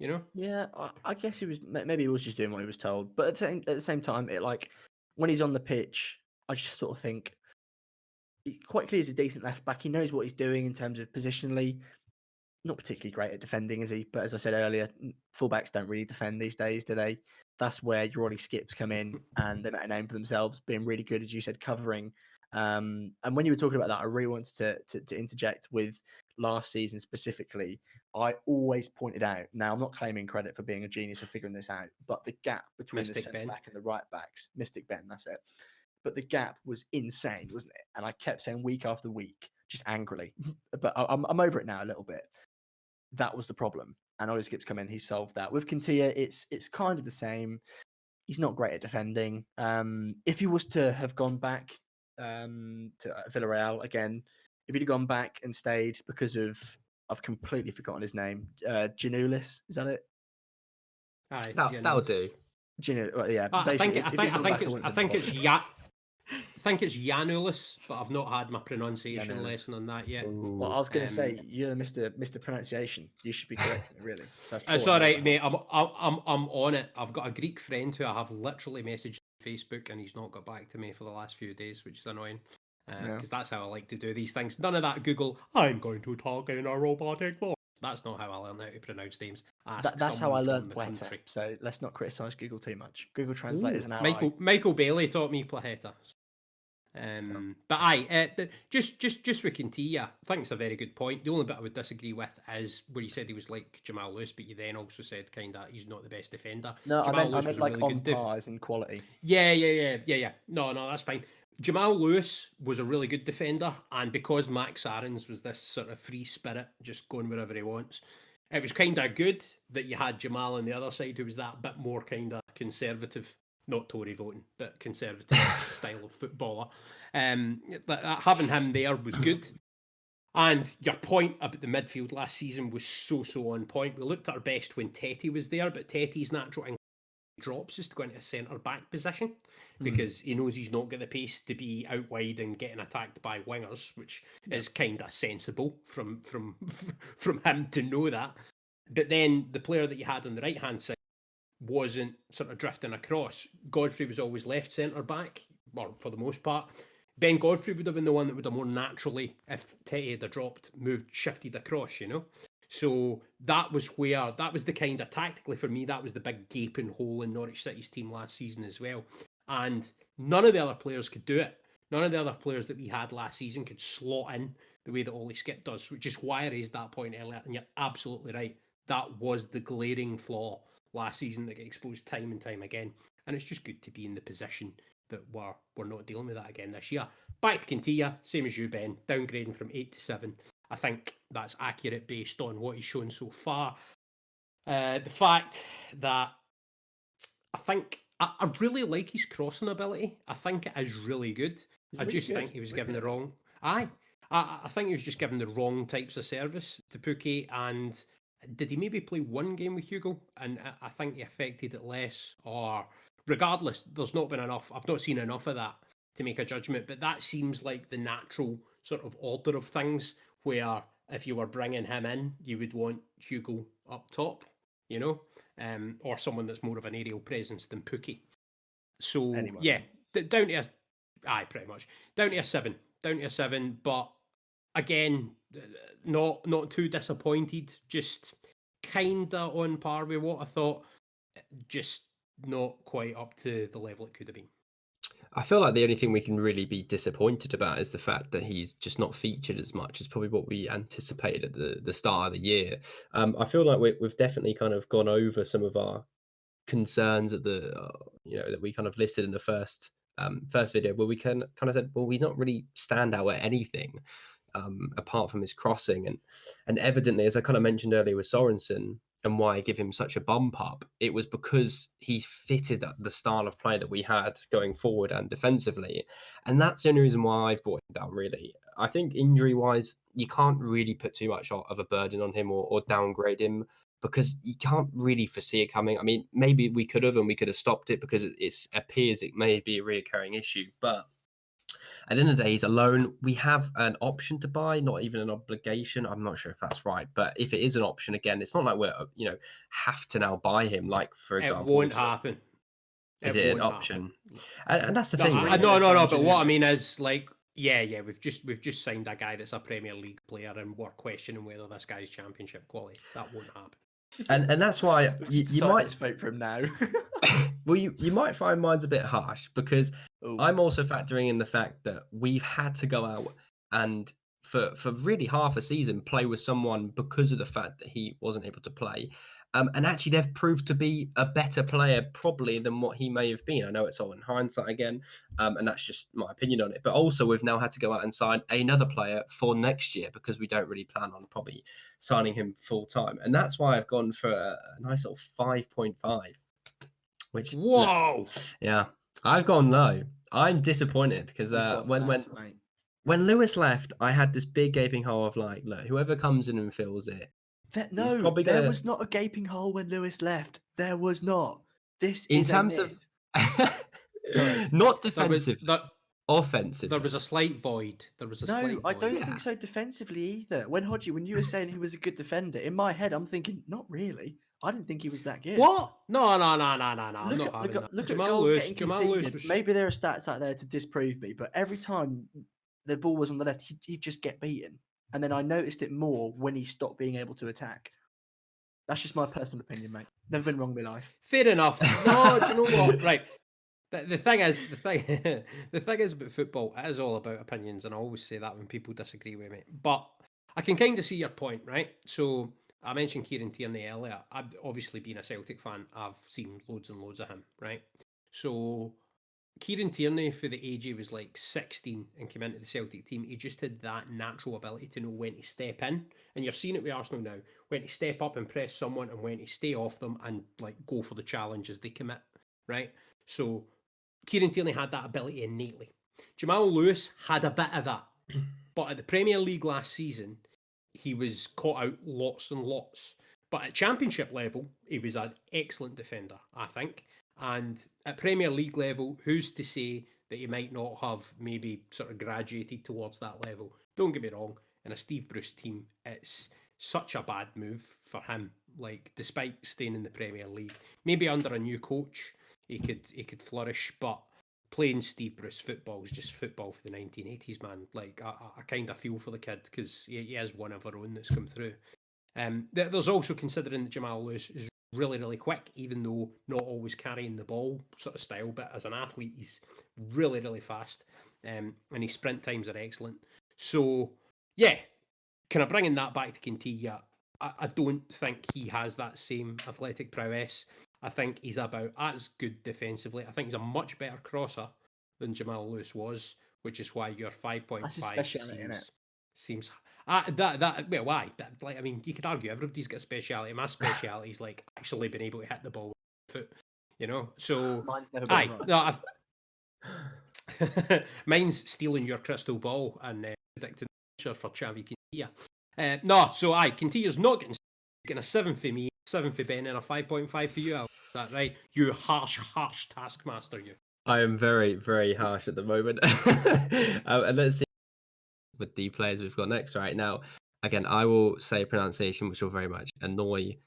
you know? Yeah, I guess maybe he was just doing what he was told. But at the same time, it, like, when he's on the pitch, I just sort of think he's quite clear he's a decent left back. He knows what he's doing in terms of positionally. Not particularly great at defending, is he? But as I said earlier, fullbacks don't really defend these days, do they? That's where your Ollie Skips come in, and they make a name for themselves, being really good, as you said, covering. And when you were talking about that, I really wanted to interject with last season specifically. I always pointed out, now I'm not claiming credit for being a genius for figuring this out, but the gap between the centre back and the right backs, Mystic Ben, that's it. But the gap was insane, wasn't it? And I kept saying week after week, just angrily. But I'm over it now a little bit. That was the problem. And Ollie Skips come in, he solved that. With Quintilla, it's kind of the same. He's not great at defending. If he was to have gone back to Villarreal again, if he'd have gone back and stayed because of, I've completely forgotten his name, Giannoulis, is that it? Aye, that'll do. Well, yeah, I think it's Giannoulis, but I've not had my pronunciation lesson on that yet. Well, I was going to say, you're Mr. Pronunciation. You should be correcting it, really. So it's all right, mate. I'm on it. I've got a Greek friend who I have literally messaged on Facebook, and he's not got back to me for the last few days, which is annoying. Because that's how I like to do these things. None of that Google, I'm going to talk in a robotic voice. That's not how I learn how to pronounce names. That's how I learned Plaheta. So let's not criticise Google too much. Google Translate is an ally. Michael Bailey taught me Plaheta. But just with Quintilla, I think it's a very good point. The only bit I would disagree with is where you said he was like Jamal Lewis, but you then also said kind of he's not the best defender. No, I meant like really on par as in quality. Yeah. No, that's fine. Jamal Lewis was a really good defender, and because Max Aarons was this sort of free spirit, just going wherever he wants, it was kind of good that you had Jamal on the other side, who was that bit more kind of conservative, not Tory voting, but conservative style of footballer. Having him there was good. And your point about the midfield last season was so on point. We looked at our best when Tetty was there, but Tetty's natural drops is to go into a centre back position because he knows he's not got the pace to be out wide and getting attacked by wingers, which is kind of sensible from him to know that. But then the player that you had on the right hand side wasn't sort of drifting across. Godfrey was always left centre back, or for the most part. Ben Godfrey would have been the one that would have more naturally, if Tetty had dropped, shifted across, you know. So that was the kind of, tactically for me, that was the big gaping hole in Norwich City's team last season as well. And none of the other players could do it. None of the other players that we had last season could slot in the way that Ollie Skip does, which is why I raised that point earlier. And you're absolutely right. That was the glaring flaw last season that got exposed time and time again. And it's just good to be in the position that we're not dealing with that again this year. Back to Quintilla, same as you, Ben, downgrading from 8 to 7. I think that's accurate based on what he's shown so far. The fact that I really like his crossing ability. I think it is really good. I just think he was given the wrong... I think he was just given the wrong types of service to Pukki, and did he maybe play one game with Hugo? And I think he affected it less, or regardless, there's not been enough. I've not seen enough of that to make a judgment, but that seems like the natural sort of order of things, where if you were bringing him in, you would want Hugo up top, you know, or someone that's more of an aerial presence than Pukki. So, yeah, down to pretty much. Down to a 7, but again, not too disappointed, just kind of on par with what I thought, just not quite up to the level it could have been. I feel like the only thing we can really be disappointed about is the fact that he's just not featured as much as probably what we anticipated at the start of the year. I feel like we've definitely kind of gone over some of our concerns at the that we kind of listed in the first video, where we kind of said, well, he's not really stand out at anything apart from his crossing, and evidently, as I kind of mentioned earlier with Sorensen, and why I give him such a bump up, it was because he fitted the style of play that we had going forward and defensively. And that's the only reason why I've brought him down, really. I think injury-wise, you can't really put too much of a burden on him or downgrade him, because you can't really foresee it coming. I mean, maybe we could have, and we could have stopped it, because it appears it may be a reoccurring issue. But at the end of the day, he's alone. We have an option to buy, not even an obligation. I'm not sure if that's right, but if it is an option, again, it's not like we're have to now buy him. Like, for example, it won't happen. Is it an option? And that's the thing. No. But what I mean is, like, Yeah, we've just signed a guy that's a Premier League player, and we're questioning whether this guy's championship quality. That won't happen. And that's why you might vote for him now. Well, you might find mine's a bit harsh because I'm also factoring in the fact that we've had to go out and for really half a season play with someone because of the fact that he wasn't able to play. And actually, they've proved to be a better player probably than what he may have been. I know it's all in hindsight again, and that's just my opinion on it. But also, we've now had to go out and sign another player for next year because we don't really plan on probably signing him full time. And that's why I've gone for a nice little 5.5. Which, whoa, yeah, I've gone low. I'm disappointed because when Lewis left, I had this big gaping hole of like, look, whoever comes in and fills it. There was not a gaping hole when Lewis left. There was not. This in is terms of sorry, not defensive, offensive. There was a slight void. I don't think so defensively either. When you were saying he was a good defender, in my head, I'm thinking, not really. I didn't think he was that good. What? No. Look at goals getting conceded. Maybe there are stats out there to disprove me, but every time the ball was on the left, he'd just get beaten. And then I noticed it more when he stopped being able to attack. That's just my personal opinion, mate. Never been wrong in my life. Fair enough. No, do you know what? Right. The thing is about football, it is all about opinions, and I always say that when people disagree with me. But I can kind of see your point, right? So I mentioned Kieran Tierney earlier. I've obviously been a Celtic fan. I've seen loads and loads of him, right? So Kieran Tierney, for the age he was like 16 and came into the Celtic team, he just had that natural ability to know when to step in. And you're seeing it with Arsenal now, when to step up and press someone and when to stay off them and like go for the challenge as they commit, right? So Kieran Tierney had that ability innately. Jamal Lewis had a bit of that. But at the Premier League last season, he was caught out lots and lots. But at Championship level, he was an excellent defender, I think. And at Premier League level, who's to say that he might not have maybe sort of graduated towards that level? Don't get me wrong, in a Steve Bruce team, it's such a bad move for him. Like, despite staying in the Premier League, maybe under a new coach, he could flourish. But playing Steve Bruce football is just football for the 1980s, man. Like, I kind of feel for the kid because he is one of our own that's come through. There's also considering that Jamal Lewis is really, really quick, even though not always carrying the ball sort of style, but as an athlete, he's really, really fast, and his sprint times are excellent. So, yeah, kind of bringing that back to Quintilla, I don't think he has that same athletic prowess. I think he's about as good defensively. I think he's a much better crosser than Jamal Lewis was, which is why your 5.5 seems. Why? I mean, you could argue everybody's got a speciality. My speciality is like actually being able to hit the ball with foot, you know. So mine's never been right. Mine's stealing your crystal ball and predicting the future for Xavi Quintilla. Quintilla's not getting a 7 for me, 7 for Ben, and a 5.5 for you. Is that right? You harsh taskmaster, you. I am very, very harsh at the moment. And let's see with the players we've got next right now. Again, I will say a pronunciation which will very much annoy,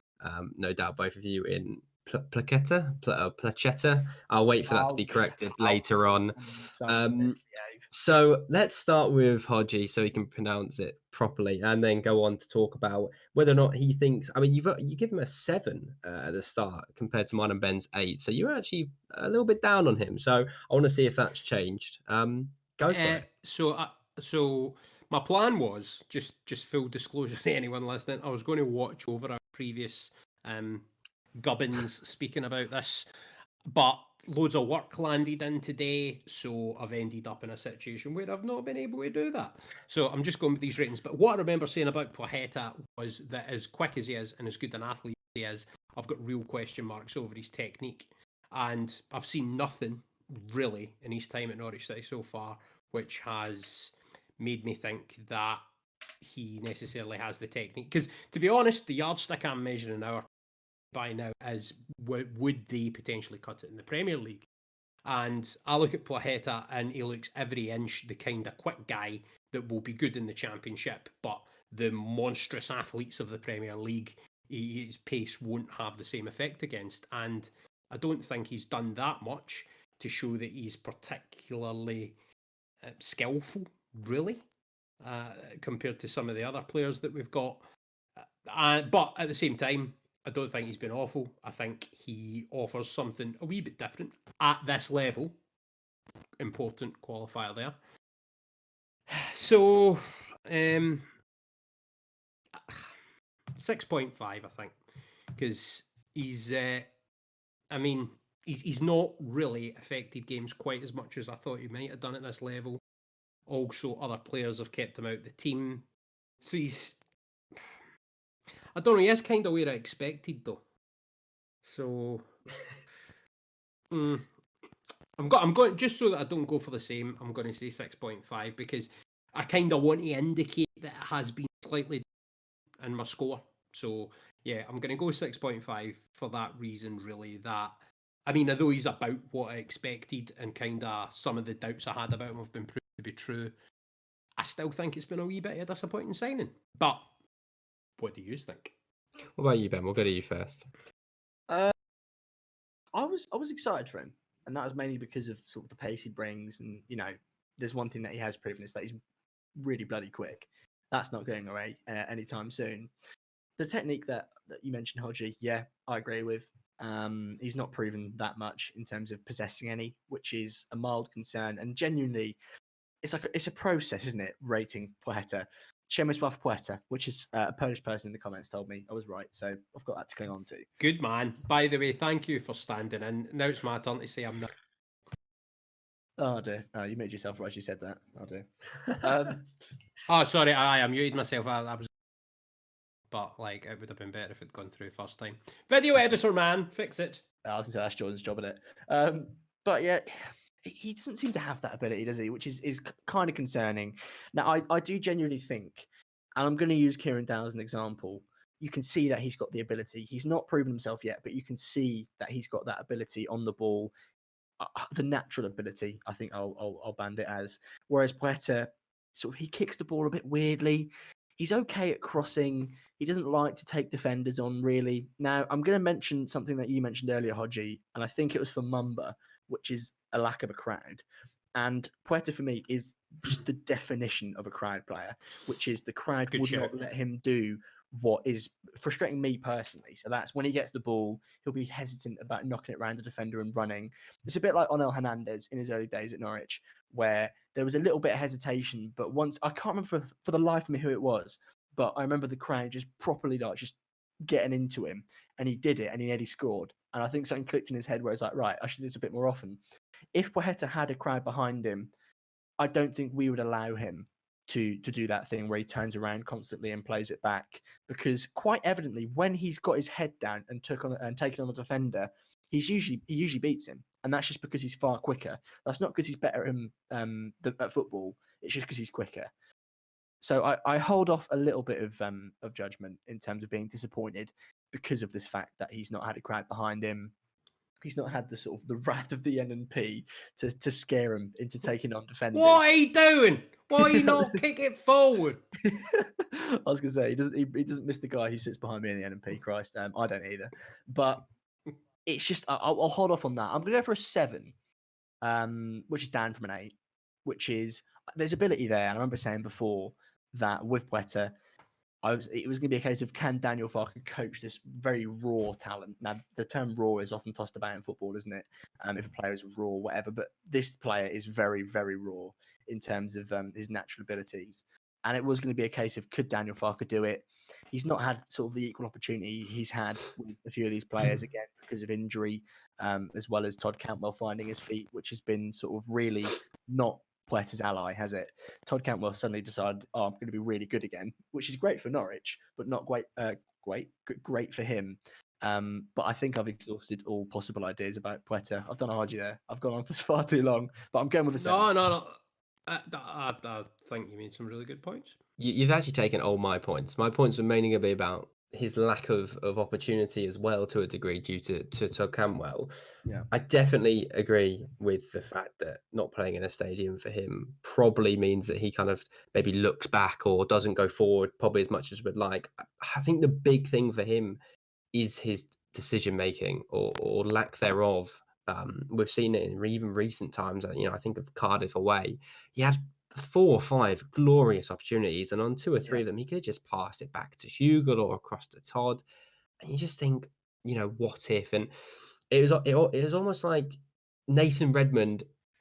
no doubt, both of you in Placetta. I'll wait for that to be corrected later on. So let's start with Hodgie so he can pronounce it properly and then go on to talk about whether or not he thinks. I mean, you give him a 7 at the start compared to mine and Ben's 8. So you're actually a little bit down on him. So I want to see if that's changed. Go for it. So my plan was, just full disclosure to anyone listening, I was going to watch over our previous gubbins speaking about this, but loads of work landed in today, so I've ended up in a situation where I've not been able to do that. So I'm just going with these ratings. But what I remember saying about Placetta was that as quick as he is and as good an athlete he is, I've got real question marks over his technique. And I've seen nothing really in his time at Norwich City so far which has made me think that he necessarily has the technique. Because to be honest, the yardstick I'm measuring by now is would they potentially cut it in the Premier League? And I look at Placetta and he looks every inch the kind of quick guy that will be good in the Championship, but the monstrous athletes of the Premier League, his pace won't have the same effect against. And I don't think he's done that much to show that he's particularly skillful really, compared to some of the other players that we've got. But at the same time, I don't think he's been awful. I think he offers something a wee bit different at this level. Important qualifier there. So, 6.5, I think, because he's not really affected games quite as much as I thought he might have done at this level. Also, other players have kept him out of the team. So I don't know, he is kind of where I expected, though. So, I'm going, just so that I don't go for the same, I'm going to say 6.5, because I kind of want to indicate that it has been slightly in my score. So, yeah, I'm going to go 6.5 for that reason, really. That, I mean, although he's about what I expected and kind of some of the doubts I had about him have been proved to be true, I still think it's been a wee bit of a disappointing signing. But what do you think? What about you, Ben? We'll go to you first. I was excited for him, and that was mainly because of sort of the pace he brings. And there's one thing that he has proven is that he's really bloody quick. That's not going away anytime soon. The technique that you mentioned, Hodgie, yeah, I agree with. He's not proven that much in terms of possessing any, which is a mild concern. And genuinely, it's a process, isn't it? Rating Poeta. Przemysław Poeta, which is a Polish person in the comments told me I was right, so I've got that to cling on to. Good man. By the way, thank you for standing in. Now it's my turn to say I'm not. Oh dear, you made yourself right as you said that. Oh dear. Oh, sorry, I muted myself. I was, but it would have been better if it'd gone through first time. Video editor, man, fix it. I was going to say that's Jordan's job, isn't it? But yeah, he doesn't seem to have that ability, does he? Which is kind of concerning. Now, I do genuinely think, and I'm going to use Kieran Dow as an example. You can see that he's got the ability. He's not proven himself yet, but you can see that he's got that ability on the ball, the natural ability. I think I'll band it as. Whereas Poeta, sort of, he kicks the ball a bit weirdly. He's okay at crossing. He doesn't like to take defenders on, really. Now, I'm going to mention something that you mentioned earlier, Hodgie, and I think it was for Mumba, which is a lack of a crowd. And Poeta, for me, is just the definition of a crowd player, which is the crowd would not let him do what is frustrating me personally. So that's when he gets the ball, he'll be hesitant about knocking it around the defender and running. It's a bit like Onel Hernandez in his early days at Norwich, where there was a little bit of hesitation, but once, I can't remember for the life of me who it was, but I remember the crowd just properly just getting into him, and he did it, and he nearly scored. And I think something clicked in his head where it's like, right, I should do this a bit more often. If Poeta had a crowd behind him, I don't think we would allow him to do that thing where he turns around constantly and plays it back, because quite evidently when he's got his head down and taken on the defender, he usually beats him, and that's just because he's far quicker. That's not because he's better at football. It's just because he's quicker. So I hold off a little bit of judgment in terms of being disappointed because of this fact that he's not had a crowd behind him. He's not had the sort of the wrath of the NNP to scare him into taking on defenders. What are you doing? Why are you not kick it forward? I was going to say he doesn't miss the guy who sits behind me in the NNP. Christ, I don't either. But it's just I'll hold off on that. I'm going to go for a 7, which is down from an 8. Which is, there's ability there. And I remember saying before that with Poeta, it was going to be a case of, can Daniel Farke coach this very raw talent? Now, the term raw is often tossed about in football, isn't it? If a player is raw, whatever. But this player is very, very raw in terms of his natural abilities. And it was going to be a case of, could Daniel Farke do it? He's not had sort of the equal opportunity he's had with a few of these players, again, because of injury, as well as Todd Cantwell finding his feet, which has been sort of really not Poeta's ally, has it? Todd Cantwell suddenly decided, I'm going to be really good again, which is great for Norwich, but not great for him. But I think I've exhausted all possible ideas about Poeta. I've done a Hodgie there. I've gone on for far too long, but I'm going with a 7. No. I think you made some really good points. You've actually taken all my points. My points were mainly going to be about his lack of opportunity as well, to a degree, due to Todd Cantwell. Yeah, I definitely agree with the fact that not playing in a stadium for him probably means that he kind of maybe looks back or doesn't go forward probably as much as we'd like. I think the big thing for him is his decision making or lack thereof. We've seen it in even recent times. I think of Cardiff away. He had 4 or 5 glorious opportunities, and on 2 or 3 of them, he could have just passed it back to Hugo or across to Todd. And you just think, what if? And it was almost like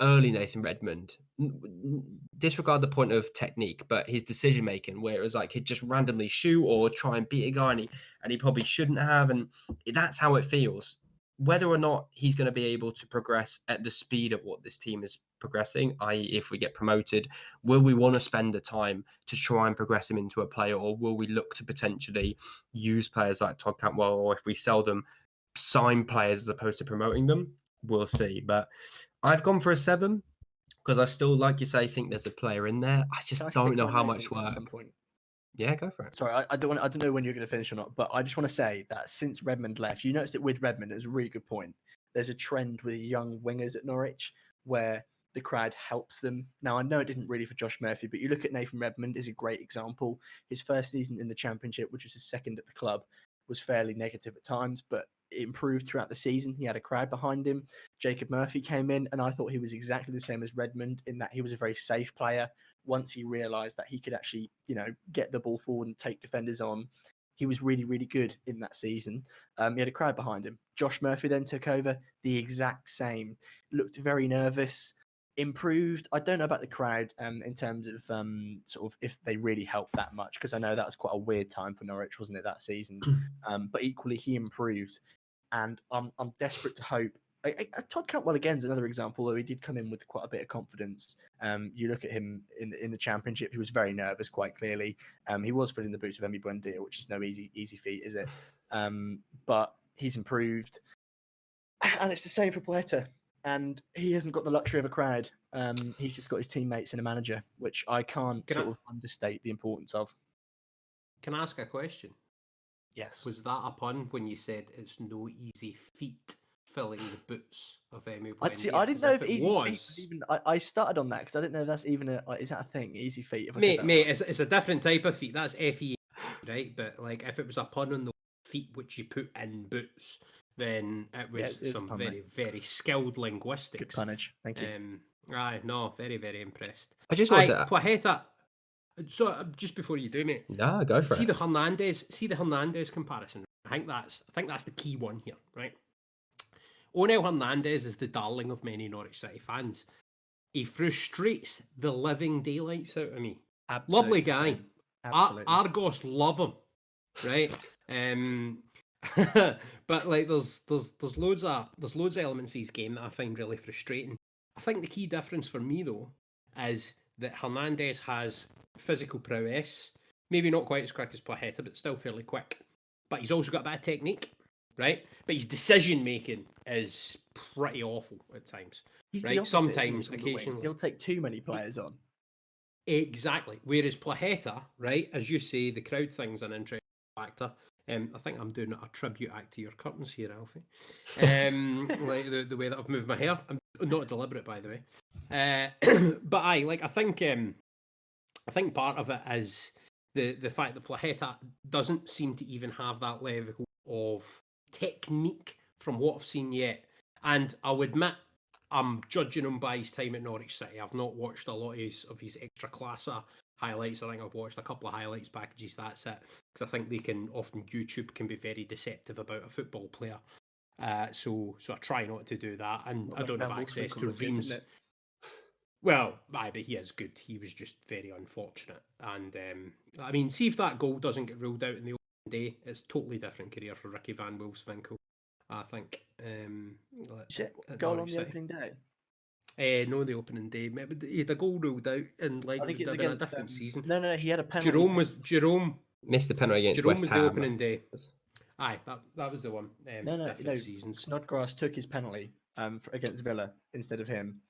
early Nathan Redmond. Disregard the point of technique, but his decision making, where it was like he'd just randomly shoot or try and beat a guy, and he probably shouldn't have, and that's how it feels. Whether or not he's going to be able to progress at the speed of what this team is progressing, i.e., if we get promoted, will we want to spend the time to try and progress him into a player, or will we look to potentially use players like Todd Cantwell, or if we sell them, sign players as opposed to promoting them? We'll see. But I've gone for a 7 because I still, like you say, think there's a player in there. I just don't know how much work. At some point. Yeah, go for it. Sorry, I don't know when you're going to finish or not, but I just want to say that since Redmond left, you noticed it with Redmond. It was a really good point. There's a trend with young wingers at Norwich where the crowd helps them. Now, I know it didn't really for Josh Murphy, but you look at Nathan Redmond is a great example. His first season in the Championship, which was his second at the club, was fairly negative at times, but it improved throughout the season. He had a crowd behind him. Jacob Murphy came in, and I thought he was exactly the same as Redmond in that he was a very safe player. Once he realised that he could actually, get the ball forward and take defenders on, he was really, really good in that season. He had a crowd behind him. Josh Murphy then took over, the exact same. Looked very nervous, improved. I don't know about the crowd in terms of sort of if they really helped that much, because I know that was quite a weird time for Norwich, wasn't it, that season? But equally, he improved. And I'm desperate to hope. Todd Cantwell again is another example, though he did come in with quite a bit of confidence. You look at him in the Championship; he was very nervous, quite clearly. He was filling the boots of Emi Buendia, which is no easy feat, is it? But he's improved, and it's the same for Poeta. And he hasn't got the luxury of a crowd. He's just got his teammates and a manager, which I can't sort of understate the importance of. Can I ask a question? Yes. Was that a pun when you said it's no easy feat filling the boots of Emi Buendia? I didn't know if easy feat was even. I started on that because I didn't know if that's even is that a thing? Easy feat. Mate, it's a different type of feat. That's FE, right? But like, if it was a pun on the feet which you put in boots, then it was some very, very skilled linguistics. Good punnage. Thank you. No, very, very impressed. I just wanted to... Plaheta. So just before you do, mate. No, go for it. See the Hernandez comparison. I think that's the key one here, right? Onel Hernandez is the darling of many Norwich City fans. He frustrates the living daylights out of me. Absolutely. Lovely guy. Absolutely. Argos love him, right? But like, there's loads of elements of his game that I find really frustrating. I think the key difference for me though is that Hernandez has physical prowess, maybe not quite as quick as Plaheta, but still fairly quick. But he's also got a bit of technique, right? But his decision making is pretty awful at times. He's right? Sometimes, occasionally, he'll take too many players on. Exactly. Whereas Plaheta, right, as you say, the crowd thing's an interesting factor. I think I'm doing a tribute act to your curtains here, Alfie. Like the way that I've moved my hair. I'm not deliberate, by the way. But I think part of it is the fact that Plaheta doesn't seem to even have that level of technique from what I've seen yet. And I'll admit, I'm judging him by his time at Norwich City. I've not watched a lot of his extra classer highlights. I think I've watched a couple of highlights packages, that's it. Because I think YouTube can be very deceptive about a football player. So I try not to do that. And I don't have access to Reams. Well, but he is good. He was just very unfortunate. And I mean, see if that goal doesn't get ruled out in the opening day, it's a totally different career for Ricky van Wolfswinkel, I think. Goal on the opening day? No, the opening day. Maybe he had a goal ruled out in like a different season. No, he had a penalty. Jerome missed the penalty against West Ham. Was the opening day. Aye, that was the one. No. Snodgrass took his penalty against Villa instead of him.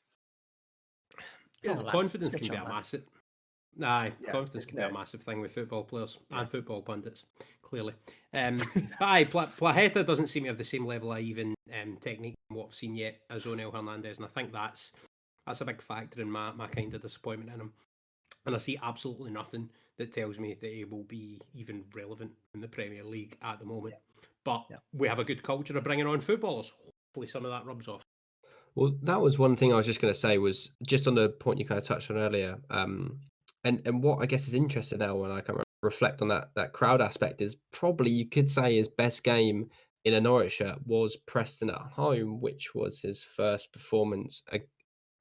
Confidence can be a massive. Confidence can be a massive thing with football players and football pundits, clearly. Plaheta doesn't seem to have the same level of even technique from what I've seen yet as Onel Hernandez, and I think that's a big factor in my kind of disappointment in him. And I see absolutely nothing that tells me that he will be even relevant in the Premier League at the moment. But we have a good culture of bringing on footballers. Hopefully some of that rubs off. Well, that was one thing I was just going to say, was just on the point you kind of touched on earlier. And what I guess is interesting now when I kind of reflect on that crowd aspect is probably you could say his best game in a Norwich shirt was Preston at home, which was his first performance,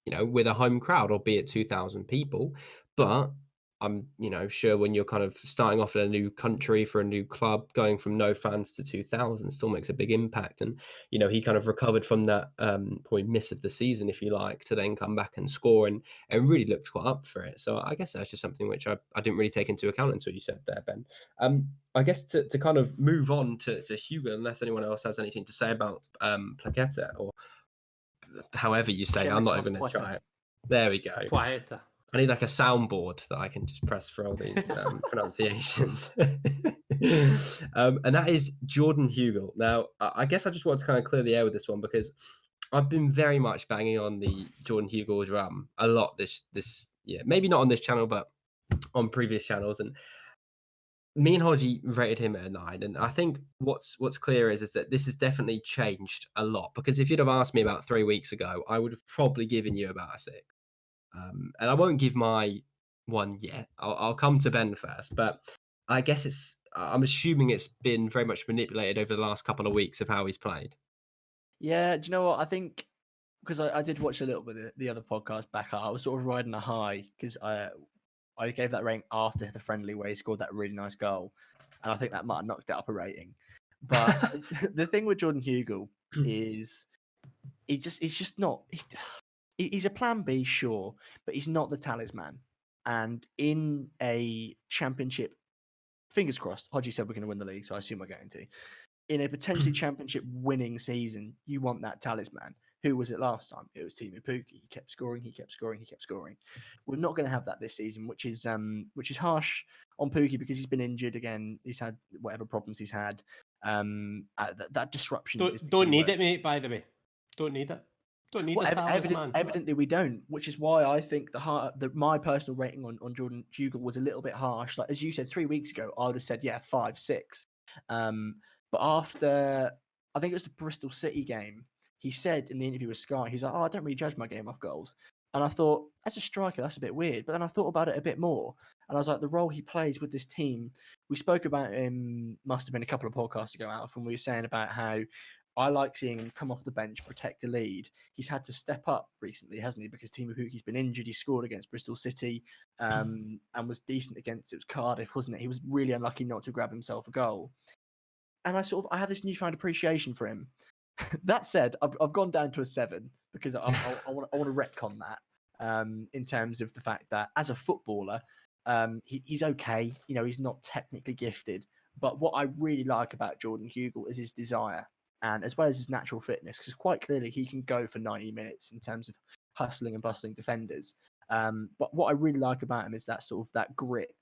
with a home crowd, albeit 2,000 people. But I'm, sure when you're kind of starting off in a new country for a new club, going from no fans to 2,000 still makes a big impact. And, he kind of recovered from that probably miss of the season, if you like, to then come back and score and really looked quite up for it. So I guess that's just something which I didn't really take into account until you said there, Ben. I guess to kind of move on to Hugo, unless anyone else has anything to say about Plaqueta, or however you say, I'm not even going to try it. There we go. Plaqueta. I need like a soundboard that I can just press for all these pronunciations. And that is Jordan Hugo. Now, I guess I just want to kind of clear the air with this one, because I've been very much banging on the Jordan Hugo drum a lot this year. Maybe not on this channel, but on previous channels. And me and Hodgie rated him at a 9. And I think what's clear is that this has definitely changed a lot, because if you'd have asked me about 3 weeks ago, I would have probably given you about a 6. And I won't give my one yet. I'll come to Ben first, but I guess I'm assuming it's been very much manipulated over the last couple of weeks of how he's played. Yeah, do you know what? I think, because I did watch a little bit of the other podcast back, I was sort of riding a high, because I gave that rank after the friendly where he scored that really nice goal, and I think that might have knocked it up a rating. But the thing with Jordan Hugo is he's just not. He's a plan B, sure, but he's not the talisman. And in a championship, fingers crossed, Hodgie said we're going to win the league, so I assume we're going to. In a potentially championship winning season, you want that talisman. Who was it last time? It was Teemu Pukki. He kept scoring. We're not going to have that this season, which is harsh on Pukki, because he's been injured again. He's had whatever problems he's had. That disruption. Don't need it, mate. By the way, don't need it. Don't need a talisman. Evidently, we don't, which is why I think my personal rating on Jordan Hugo was a little bit harsh. Like, as you said 3 weeks ago, I would have said 5, 6. But after, I think it was the Bristol City game, he said in the interview with Sky, he's like, I don't really judge my game off goals. And I thought, as a striker, that's a bit weird. But then I thought about it a bit more. And I was like, the role he plays with this team, we spoke about him, must have been a couple of podcasts ago, Alf, and we were saying about how I like seeing him come off the bench, protect a lead. He's had to step up recently, hasn't he? Because Teemu Pukki's been injured. He scored against Bristol City and was decent against, it was Cardiff, wasn't it? He was really unlucky not to grab himself a goal. And I have this newfound appreciation for him. That said, I've gone down to a 7, because I want to retcon that in terms of the fact that as a footballer, he's okay. He's not technically gifted. But what I really like about Jordan Hugo is his desire, and as well as his natural fitness, because quite clearly he can go for 90 minutes in terms of hustling and bustling defenders. But what I really like about him is that sort of that grit.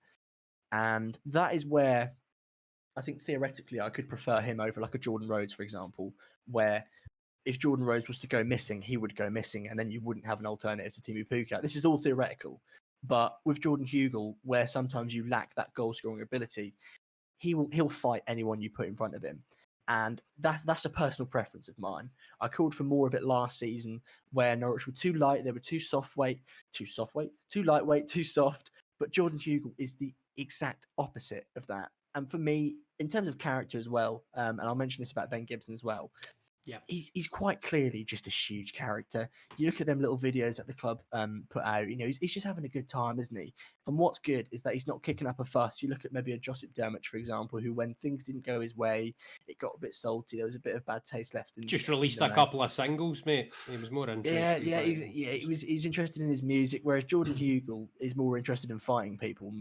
And that is where I think theoretically I could prefer him over like a Jordan Rhodes, for example, where if Jordan Rhodes was to go missing, he would go missing, and then you wouldn't have an alternative to Teemu Pukki. This is all theoretical. But with Jordan Hugo, where sometimes you lack that goal-scoring ability, he'll fight anyone you put in front of him. And that's a personal preference of mine. I called for more of it last season, where Norwich were too light, they were too lightweight, too soft. But Jordan Hugo is the exact opposite of that. And for me, in terms of character as well, and I'll mention this about Ben Gibson as well, yeah, he's quite clearly just a huge character. You look at them little videos that the club put out, he's just having a good time, isn't he? And what's good is that he's not kicking up a fuss. You look at maybe a Josip Dermot, for example, who, when things didn't go his way, it got a bit salty. There was a bit of bad taste left. Just released a couple of singles, mate. He was more interested. He's interested in his music, whereas Jordan Hugo is more interested in fighting people.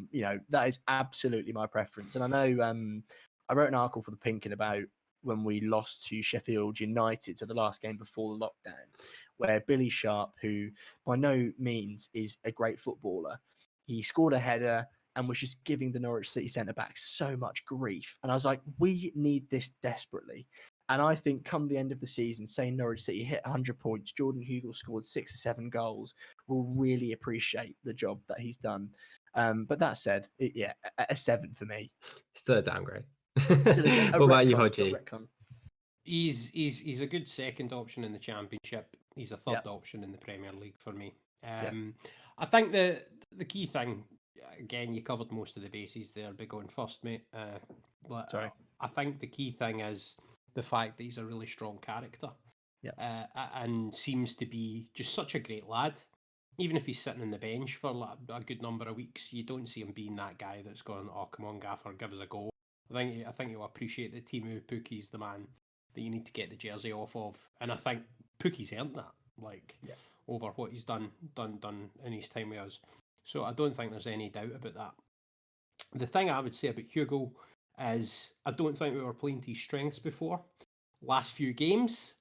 That is absolutely my preference. And I know I wrote an article for the Pinkin about when we lost to Sheffield United, so the last game before the lockdown, where Billy Sharp, who by no means is a great footballer, he scored a header and was just giving the Norwich City centre-back so much grief. And I was like, we need this desperately. And I think come the end of the season, say Norwich City hit 100 points, Jordan Hugo scored 6 or 7 goals, we'll really appreciate the job that he's done. But that said, a 7 for me. Still a downgrade. What about you, Hodgie? He's a good second option in the Championship. He's a third option in the Premier League for me. I think the key thing, again, you covered most of the bases there. Be going first, mate. Sorry. I think the key thing is the fact that he's a really strong character. And seems to be just such a great lad. Even if he's sitting on the bench for like a good number of weeks, you don't see him being that guy that's going, "Oh, come on, Gaffer, give us a go." I think he'll appreciate that Timu Puki's the man that you need to get the jersey off of, and I think Puki's earned that, over what he's done in his time with us. So I don't think there's any doubt about that. The thing I would say about Hugo is I don't think we were playing to his strengths before. Last few games,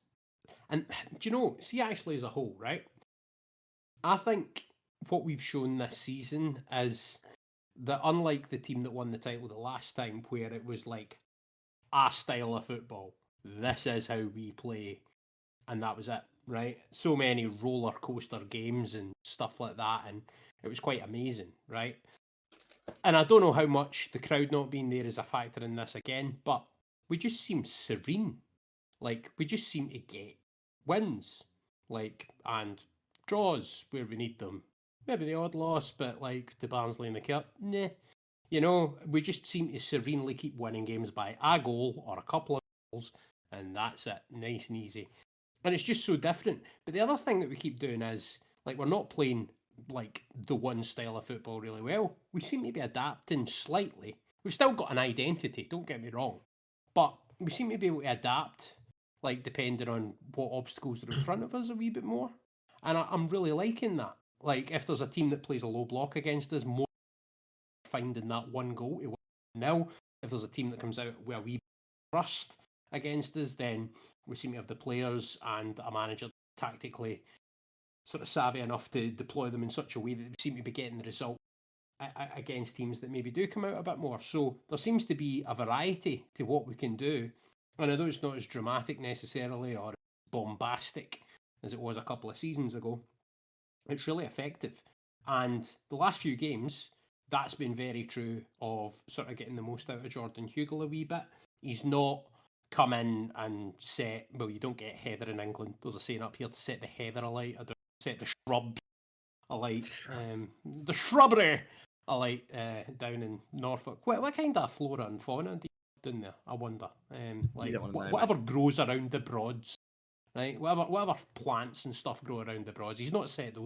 and do you know, see actually as a whole, right? I think what we've shown this season is that unlike the team that won the title the last time, where it was like our style of football, this is how we play, and that was it, right? So many roller coaster games and stuff like that, and it was quite amazing, right? And I don't know how much the crowd not being there is a factor in this again, but we just seem serene. Like, we just seem to get wins, and draws where we need them. Maybe the odd loss, but to Barnsley in the cup, nah. You know, we just seem to serenely keep winning games by a goal or a couple of goals, and that's it. Nice and easy. And it's just so different. But the other thing that we keep doing is, we're not playing, the one style of football really well. We seem to be adapting slightly. We've still got an identity, don't get me wrong. But we seem to be able to adapt, depending on what obstacles are in front of us a wee bit more. And I'm really liking that. If there's a team that plays a low block against us, more finding that one goal to 1-0. If there's a team that comes out with a wee rust against us, then we seem to have the players and a manager tactically sort of savvy enough to deploy them in such a way that they seem to be getting the result against teams that maybe do come out a bit more. So there seems to be a variety to what we can do. And although it's not as dramatic necessarily or bombastic as it was a couple of seasons ago, it's really effective. And the last few games, that's been very true of sort of getting the most out of Jordan Hugo a wee bit. He's not come in and set, well, you don't get heather in England. There's a saying up here to set the heather alight. I don't set the shrubs alight. The shrubbery alight down in Norfolk. What kind of flora and fauna do you have down there? I wonder. Whatever grows around the Broads. Right, whatever plants and stuff grow around the Broads, he's not set those.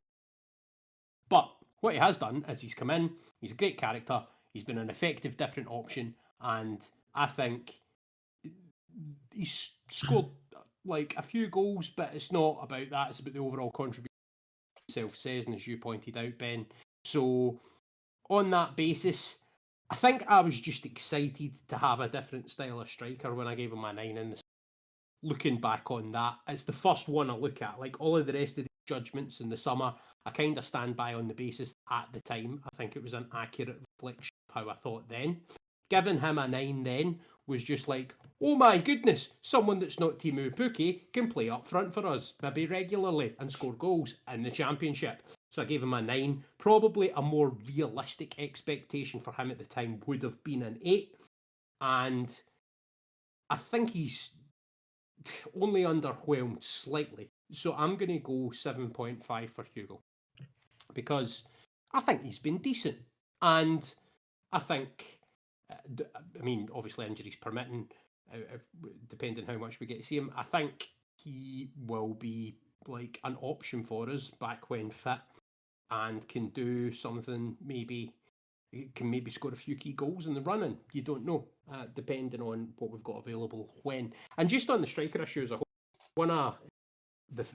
But what he has done is he's come in, he's a great character, he's been an effective different option, and I think he's scored a few goals, but it's not about that, it's about the overall contribution himself says, and as you pointed out, Ben. So on that basis, I think I was just excited to have a different style of striker when I gave him my 9 in the. Looking back on that, it's the first one I look at. All of the rest of the judgments in the summer, I kind of stand by on the basis at the time. I think it was an accurate reflection of how I thought then. Giving him a 9 then was just oh my goodness, someone that's not Timu Puki can play up front for us, maybe regularly, and score goals in the Championship. So I gave him a 9. Probably a more realistic expectation for him at the time would have been an 8. And I think he's only underwhelmed slightly. So I'm going to go 7.5 for Hugo. Because I think he's been decent. And I think, obviously injuries permitting, depending how much we get to see him, I think he will be an option for us back when fit and can do something maybe score a few key goals in the running. You don't know, depending on what we've got available when. And just on the striker issue as a whole, one of the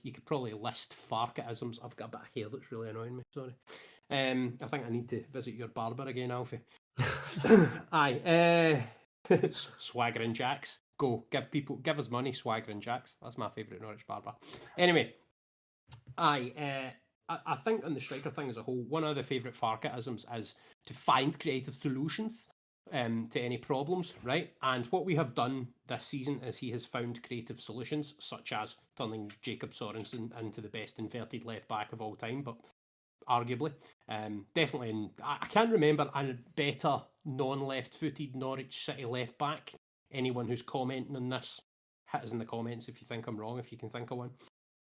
you could probably list Farke-isms. I've got a bit of hair that's really annoying me. Sorry. I think I need to visit your barber again, Alfie. Aye. Swaggering Jacks. Go give us money, Swaggering Jacks. That's my favourite Norwich barber. Anyway, I think on the striker thing as a whole, one of the favourite Farke-isms is to find creative solutions to any problems, right? And what we have done this season is he has found creative solutions, such as turning Jacob Sorensen into the best inverted left back of all time, but arguably. Definitely, I can't remember a better non-left footed Norwich City left back. Anyone who's commenting on this, hit us in the comments if you think I'm wrong, if you can think of one.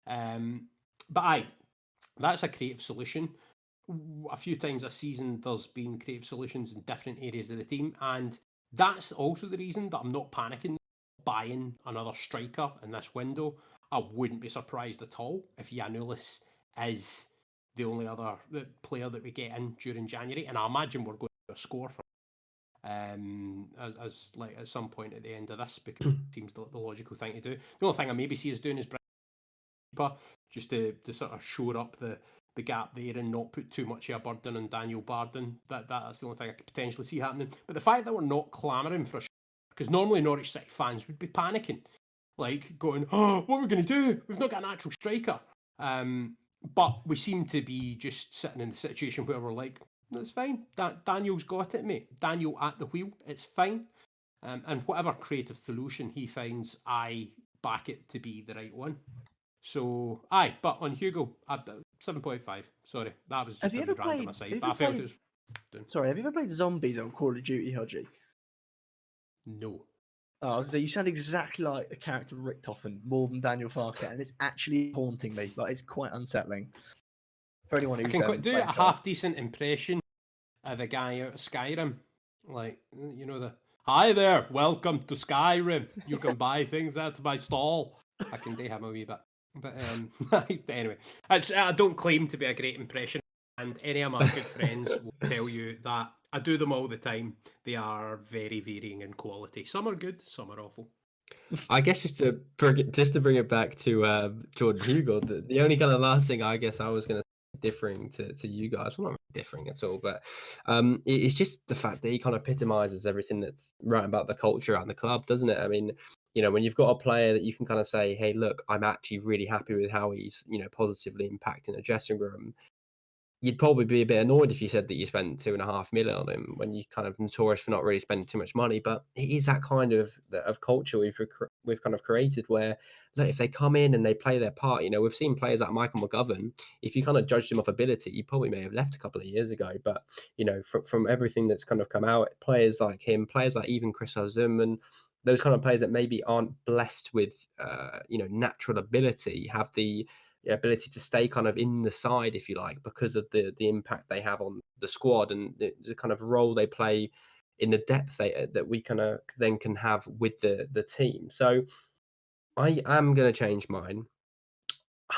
But that's a creative solution. A few times a season, there's been creative solutions in different areas of the team, and that's also the reason that I'm not panicking buying another striker in this window. I wouldn't be surprised at all if Giannoulis is the only other player that we get in during January, and I imagine we're going to score for as like at some point at the end of this, because it seems the logical thing to do. The only thing I maybe see us doing is just to sort of shore up the gap there and not put too much of a burden on Daniel Barden. That's the only thing I could potentially see happening. But the fact that we're not clamouring for because normally Norwich City fans would be panicking, like going, "Oh, what are we going to do? We've not got an actual striker." But we seem to be just sitting in the situation where we're like, "That's fine. Daniel's got it, mate. Daniel at the wheel. It's fine." And whatever creative solution he finds, I back it to be the right one. So, but on Hugo, 7.5. Sorry, that was just a random aside. But I felt it was... Sorry, have you ever played Zombies on Call of Duty, Hodgie? No. Oh, I was saying, you sound exactly like a character Richtofen, more than Daniel Farke, and it's actually haunting me. Like, it's quite unsettling. For anyone who can do a half-decent impression of the guy out of Skyrim. Like, you know, "Hi there, welcome to Skyrim. You can buy things at my stall." I can do him a wee bit. But anyway, I don't claim to be a great impression, and any of my good friends will tell you that I do them all the time. They are very varying in quality. Some are good, some are awful. I guess just to bring it back to Jordan Hugo, the only kind of last thing I guess I was going to say differing to you guys, well, not differing at all, but it's just the fact that he kind of epitomizes everything that's right about the culture around the club, doesn't it? I mean, you know, when you've got a player that you can kind of say, "Hey, look, I'm actually really happy with how he's, you know, positively impacting the dressing room," you'd probably be a bit annoyed if you said that you spent $2.5 million on him when you kind of notorious for not really spending too much money. But it is that kind of culture we've kind of created where, look, if they come in and they play their part, you know, we've seen players like Michael McGovern. If you kind of judged him off ability, you probably may have left a couple of years ago. But, you know, from everything that's kind of come out, players like him, players like even Chris Zimmerman, those kind of players that maybe aren't blessed with, you know, natural ability, have the ability to stay kind of in the side, if you like, because of the impact they have on the squad and the kind of role they play in the depth that we kind of then can have with the team. So I am going to change mine.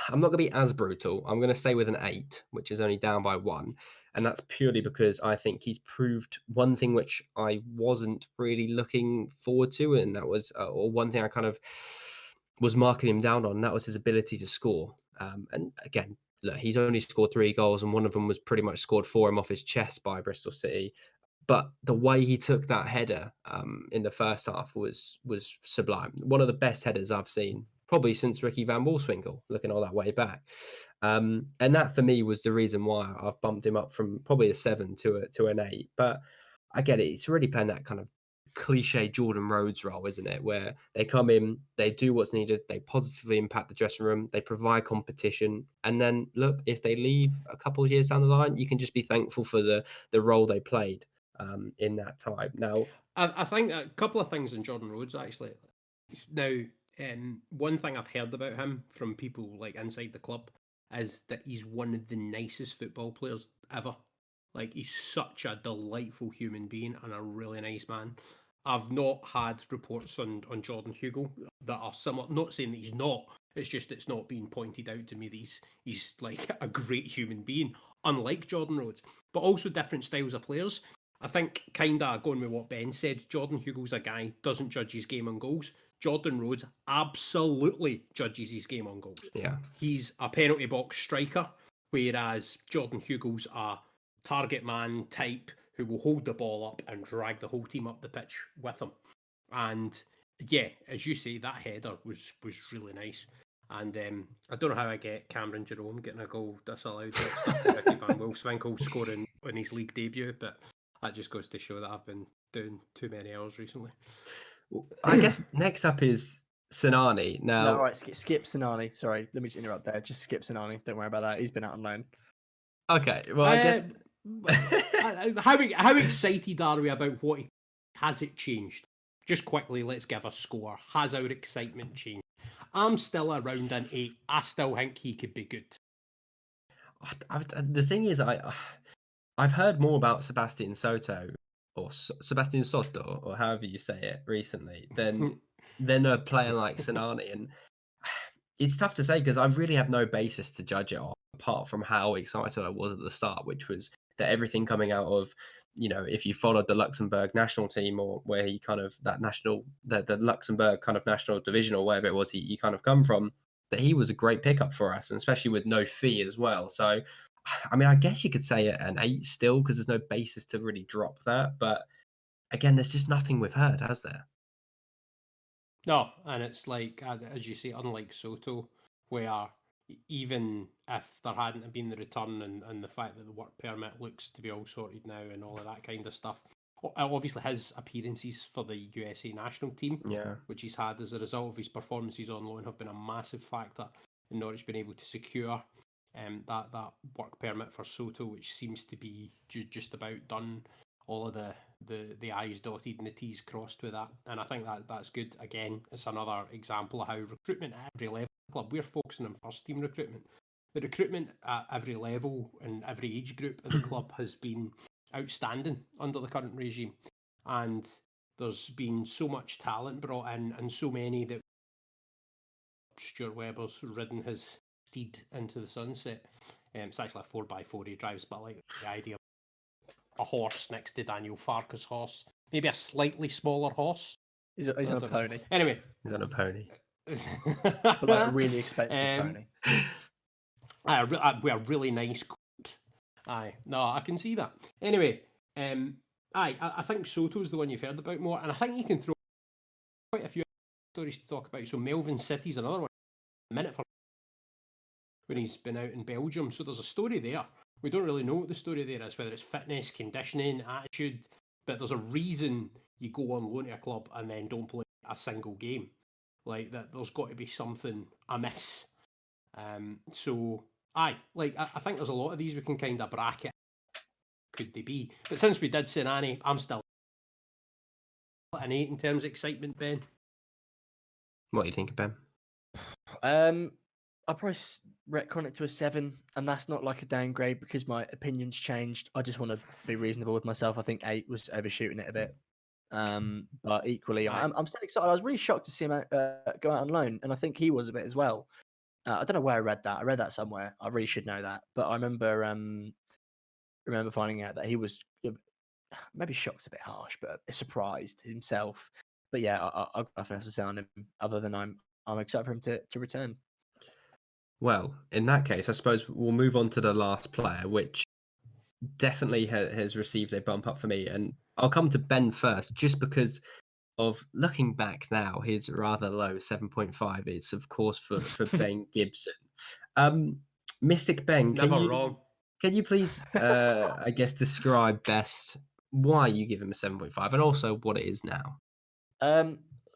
I'm not going to be as brutal. I'm going to stay with an 8, which is only down by 1. And that's purely because I think he's proved one thing which I wasn't really looking forward to. And that was, or one thing I kind of was marking him down on, and that was his ability to score. And again, look, he's only scored 3 goals, and one of them was pretty much scored for him off his chest by Bristol City. But the way he took that header in the first half was sublime. One of the best headers I've seen, probably since Ricky Van Wolfswinkel, looking all that way back. And that for me was the reason why I've bumped him up from probably a 7 to an 8. But I get it. It's really playing that kind of cliche Jordan Rhodes role, isn't it? Where they come in, they do what's needed, they positively impact the dressing room, they provide competition. And then look, if they leave a couple of years down the line, you can just be thankful for the role they played in that time. Now, I think a couple of things in Jordan Rhodes, actually. Now, one thing I've heard about him from people like inside the club is that he's one of the nicest football players ever. Like, he's such a delightful human being and a really nice man. I've not had reports on Jordan Hugo that are similar. Not saying that he's not. It's just it's not being pointed out to me that he's like a great human being, unlike Jordan Rhodes. But also different styles of players. I think, kind of going with what Ben said, Jordan Hugo's a guy doesn't judge his game on goals. Jordan Rhodes absolutely judges his game on goals. Yeah, he's a penalty box striker, whereas Jordan Hugo's a target man type who will hold the ball up and drag the whole team up the pitch with him. And yeah, as you say, that header was really nice. And I don't know how I get Cameron Jerome getting a goal disallowed. Ricky Van Wolfswinkel scoring in his league debut, but that just goes to show that I've been doing too many hours recently. I guess next up is Sinani. Now, no, all right, skip Sinani. Sorry, let me just interrupt there. Just skip Sinani. Don't worry about that. He's been out on loan. Okay, well, I guess how excited are we about what has it changed? Just quickly, let's give a score. Has our excitement changed? I'm still around an 8. I still think he could be good. The thing is, I've heard more about Sebastian Soto or Sebastian Soto or however you say it recently than a player like Sinani, and it's tough to say because I really have no basis to judge it on, apart from how excited I was at the start, which was that everything coming out of, if you followed the Luxembourg national team or where he kind of the Luxembourg kind of national division or wherever it was he kind of come from, that he was a great pickup for us, and especially with no fee as well. So, I mean, I guess you could say an 8 still because there's no basis to really drop that. But again, there's just nothing we've heard, has there? No, and it's like, as you say, unlike Soto, where even if there hadn't been the return and the fact that the work permit looks to be all sorted now and all of that kind of stuff, obviously his appearances for the USA national team, which he's had as a result of his performances on loan, have been a massive factor in Norwich being able to secure that work permit for Soto, which seems to be just about done. All of the I's dotted and the T's crossed with that. And I think that's good. Again, it's another example of how recruitment at every level of the club, we're focusing on first team recruitment. The recruitment at every level and every age group of the club has been outstanding under the current regime. And there's been so much talent brought in and so many that Stuart Webber's ridden his steed into the sunset. It's actually a 4x4 he drives, but I like the idea of a horse next to Daniel Farke's horse. Maybe a slightly smaller horse. He's on a pony. Anyway. He's on a pony. But like a really expensive pony. With a really nice coat. Aye. No, I can see that. Anyway, I think Soto's the one you've heard about more, and I think you can throw quite a few stories to talk about. So Melvin City's another one. A minute for when he's been out in Belgium. So there's a story there. We don't really know what the story there is, whether it's fitness, conditioning, attitude, but there's a reason you go on loan to a club and then don't play a single game. Like that, there's got to be something amiss. So, I think there's a lot of these we can kind of bracket. Could they be? But since we did Sinani, I'm still an 8 in terms of excitement, Ben. What do you think, Ben? I'll probably retcon it to a 7, and that's not like a downgrade because my opinion's changed. I just want to be reasonable with myself. I think 8 was overshooting it a bit. But equally, I'm still excited. I was really shocked to see him go out on loan, and I think he was a bit as well. I don't know where I read that. I read that somewhere. I really should know that. But I remember finding out that he was maybe shock's a bit harsh, but surprised himself. But yeah, I've nothing else to say on him other than I'm excited for him to return. Well, in that case, I suppose we'll move on to the last player, which definitely has received a bump up for me. And I'll come to Ben first, just because of looking back now, his rather low 7.5 is, of course, for Ben Gibson. Mystic Ben, can you please, I guess, describe best why you give him a 7.5 and also what it is now?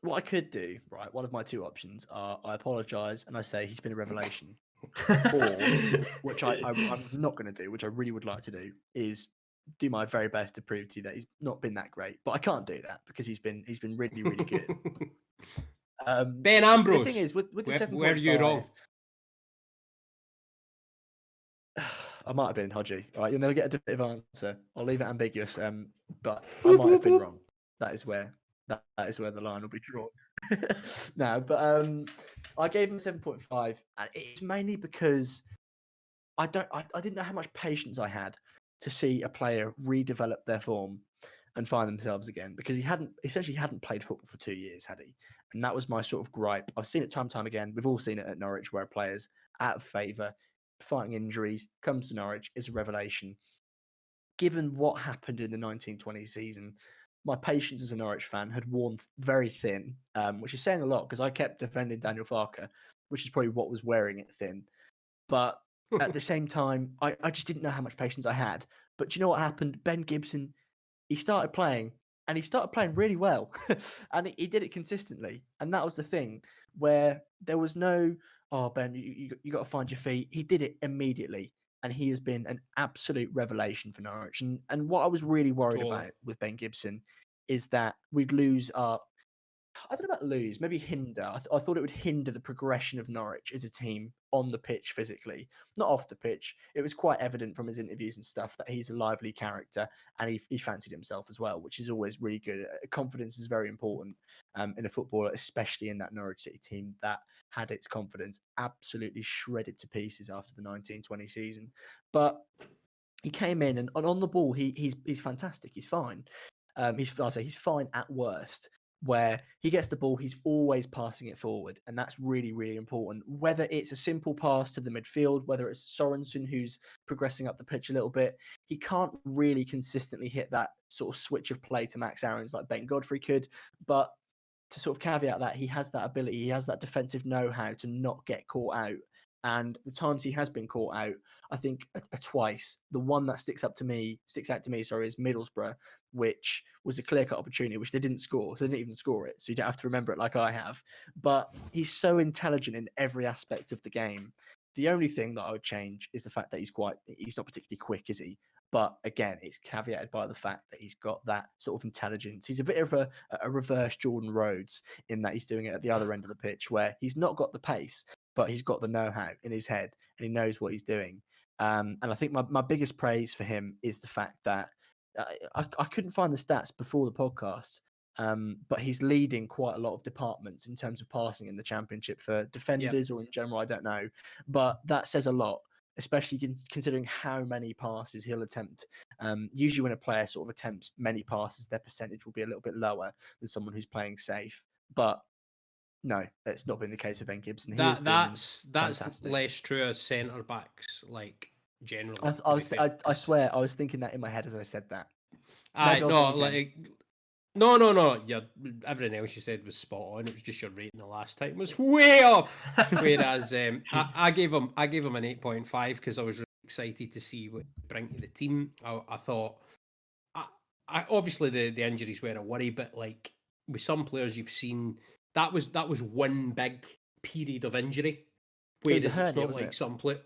What I could do, right, one of my two options are I apologise and I say he's been a revelation. Or, which I'm not going to do, which I really would like to do, is do my very best to prove to you that he's not been that great. But I can't do that because he's been really, really good. Ben Ambrose. The thing is, with the 7.5... Where are you wrong? I might have been Hodgie. All right, you'll never get a definitive answer. I'll leave it ambiguous. But I might have been wrong. That is where the line will be drawn. No, but I gave him 7.5, and it's mainly because I didn't know how much patience I had to see a player redevelop their form and find themselves again, because he essentially hadn't played football for 2 years, had he? And that was my sort of gripe. I've seen it time and time again. We've all seen it at Norwich, where players out of favour, fighting injuries, comes to Norwich, is a revelation. Given what happened in the 1920 season, my patience as a Norwich fan had worn very thin, which is saying a lot because I kept defending Daniel Farke, which is probably what was wearing it thin. But at the same time, I just didn't know how much patience I had. But do you know what happened? Ben Gibson, he started playing, and he started playing really well. And he did it consistently. And that was the thing, where there was no, oh, Ben, you got to find your feet. He did it immediately. And he has been an absolute revelation for Norwich. And what I was really worried about with Ben Gibson is that we'd lose our I don't know about lose, maybe hinder. I thought it would hinder the progression of Norwich as a team on the pitch physically, not off the pitch. It was quite evident from his interviews and stuff that he's a lively character and he fancied himself as well, which is always really good. Confidence is very important in a footballer, especially in that Norwich City team that had its confidence absolutely shredded to pieces after the 1920 season. But he came in and on the ball, he's fantastic. He's fine. He's fine at worst. Where he gets the ball, he's always passing it forward, and that's really, really important. Whether it's a simple pass to the midfield, whether it's Sorensen who's progressing up the pitch a little bit, he can't really consistently hit that sort of switch of play to Max Aarons like Ben Godfrey could. But to sort of caveat that, he has that ability, he has that defensive know-how to not get caught out. And the times he has been caught out, I think twice. The one that sticks out to me, is Middlesbrough, which was a clear-cut opportunity, which they didn't score. So they didn't even score it. So you don't have to remember it like I have. But he's so intelligent in every aspect of the game. The only thing that I would change is the fact that he's not particularly quick, is he? But again, it's caveated by the fact that he's got that sort of intelligence. He's a bit of a reverse Jordan Rhodes in that he's doing it at the other end of the pitch, where he's not got the pace, but he's got the know-how in his head and he knows what he's doing. And I think my biggest praise for him is the fact that I couldn't find the stats before the podcast, but he's leading quite a lot of departments in terms of passing in the Championship for defenders or in general, I don't know. But that says a lot, especially considering how many passes he'll attempt. Usually when a player sort of attempts many passes, their percentage will be a little bit lower than someone who's playing safe. But no, it's not been the case with Ben Gibson. That's less true as centre backs, like generally. I swear I was thinking that in my head as I said that. No. Everything else you said was spot on. It was just your rating the last time was way off. Whereas I gave him an 8.5 because I was really excited to see what he bring to the team. I thought, I obviously the injuries were a worry, but like with some players you've seen. That was one big period of injury. Whereas it's not like some play.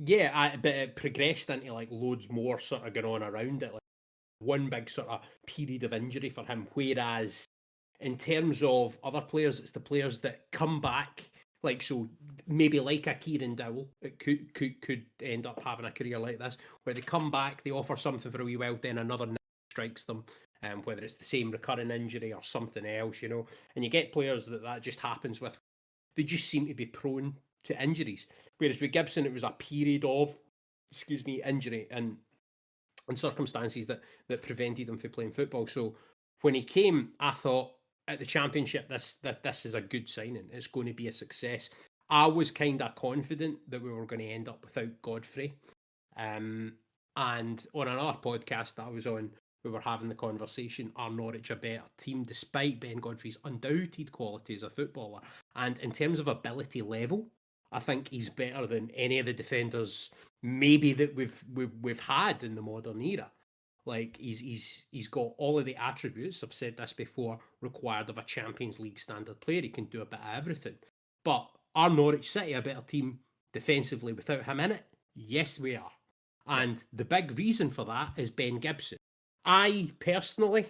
Yeah, but it progressed into like loads more sort of going on around it. Like one big sort of period of injury for him. Whereas in terms of other players, it's the players that come back. Like so, maybe like a Kieran Dowell, it could end up having a career like this, where they come back, they offer something for a wee while, then another strikes them. Whether it's the same recurring injury or something else, and you get players that just happens with. They just seem to be prone to injuries. Whereas with Gibson, it was a period of, injury and circumstances that prevented him from playing football. So when he came, I thought at the Championship, this is a good signing. It's going to be a success. I was kind of confident that we were going to end up without Godfrey. And on another podcast that I was on, we were having the conversation, are Norwich a better team despite Ben Godfrey's undoubted quality as a footballer? And in terms of ability level, I think he's better than any of the defenders maybe that we've had in the modern era. Like he's got all of the attributes, I've said this before, required of a Champions League standard player. He can do a bit of everything. But are Norwich City a better team defensively without him in it? Yes, we are. And the big reason for that is Ben Gibson. I personally,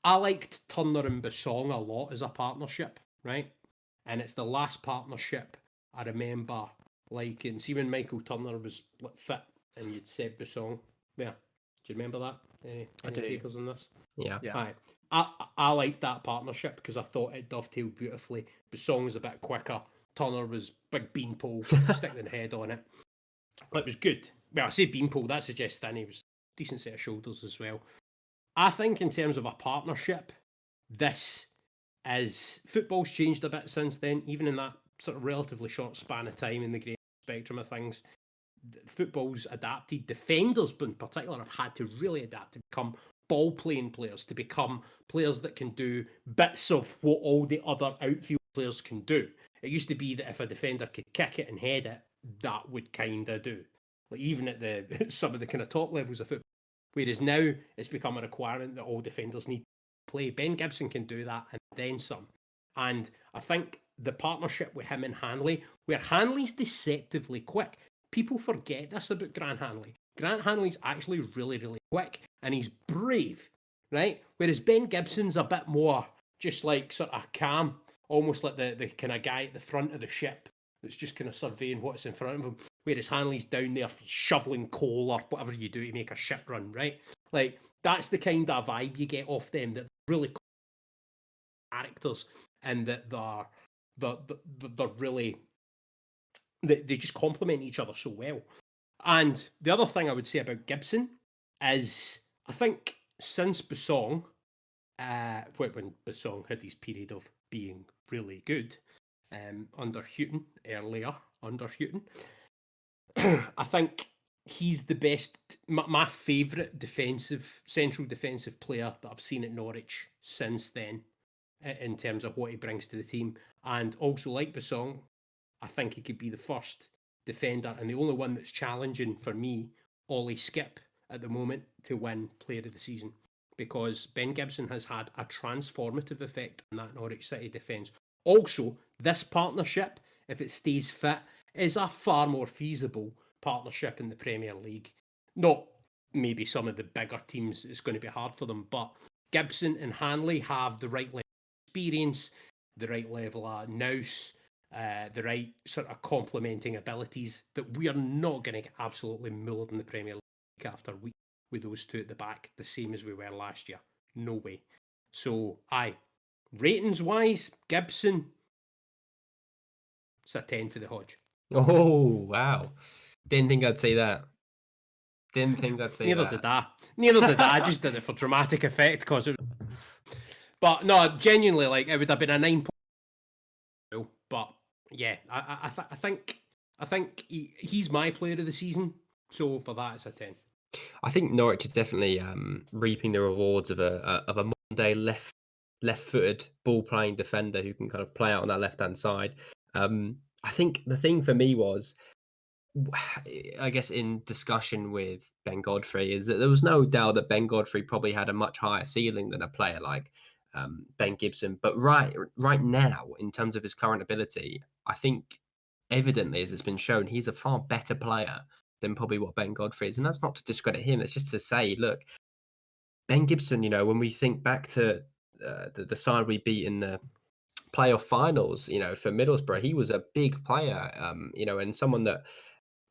I liked Turner and Basong a lot as a partnership, right? And it's the last partnership I remember liking. See when Michael Turner was fit and you'd said Basong. Yeah, do you remember that? Any takers on this? Yeah. Right. I liked that partnership because I thought it dovetailed beautifully. Basong was a bit quicker. Turner was big beanpole, sticking the head on it. It was good. Well, I say beanpole, that suggests that he was decent set of shoulders as well. I think in terms of a partnership, this is football's changed a bit since then, even in that sort of relatively short span of time in the great spectrum of things. Football's adapted. Defenders in particular have had to really adapt to become ball playing players, to become players that can do bits of what all the other outfield players can do. It used to be that if a defender could kick it and head it, that would kind of do. Like even at the some of the kind of top levels of football. Whereas now it's become a requirement that all defenders need to play. Ben Gibson can do that and then some. And I think the partnership with him and Hanley, where Hanley's deceptively quick. People forget this about Grant Hanley. Grant Hanley's actually really, really quick and he's brave, right? Whereas Ben Gibson's a bit more just like sort of calm, almost like the kind of guy at the front of the ship that's just kind of surveying what's in front of him. Whereas Hanley's down there shoveling coal or whatever you do to make a ship run, right? Like, that's the kind of vibe you get off them, that really cool characters, and that they're really, they just complement each other so well. And the other thing I would say about Gibson is, I think since Basong, when Basong had his period of being really good, under Houghton, earlier under Houghton, I think he's the best, my favourite central defensive player that I've seen at Norwich since then, in terms of what he brings to the team. And also, like Basong, I think he could be the first defender and the only one that's challenging for me, Ollie Skip, at the moment to win Player of the Season, because Ben Gibson has had a transformative effect on that Norwich City defence. Also, this partnership, if it stays fit, is a far more feasible partnership in the Premier League. Not maybe some of the bigger teams, it's going to be hard for them, but Gibson and Hanley have the right level of experience, the right level of nous, the right sort of complementing abilities that we are not going to get absolutely milled in the Premier League after week with those two at the back, the same as we were last year. No way. So, ratings-wise, Gibson, it's a 10 for the Hodge. Oh, wow. Didn't think I'd say that. Didn't think I'd say Neither that. did I. Neither did I. I just did it for dramatic effect, because it was... But no, genuinely, like, it would have been a 9. But yeah, I think he's my Player of the Season. So for that, it's a 10. I think Norwich is definitely reaping the rewards of a modern day left-footed ball-playing defender who can kind of play out on that left-hand side. I think the thing for me was, I guess in discussion with Ben Godfrey, is that there was no doubt that Ben Godfrey probably had a much higher ceiling than a player like Ben Gibson. But right now, in terms of his current ability, I think evidently, as it's been shown, he's a far better player than probably what Ben Godfrey is. And that's not to discredit him. It's just to say, look, Ben Gibson, when we think back to the side we beat in the playoff finals, for Middlesbrough, he was a big player, and someone that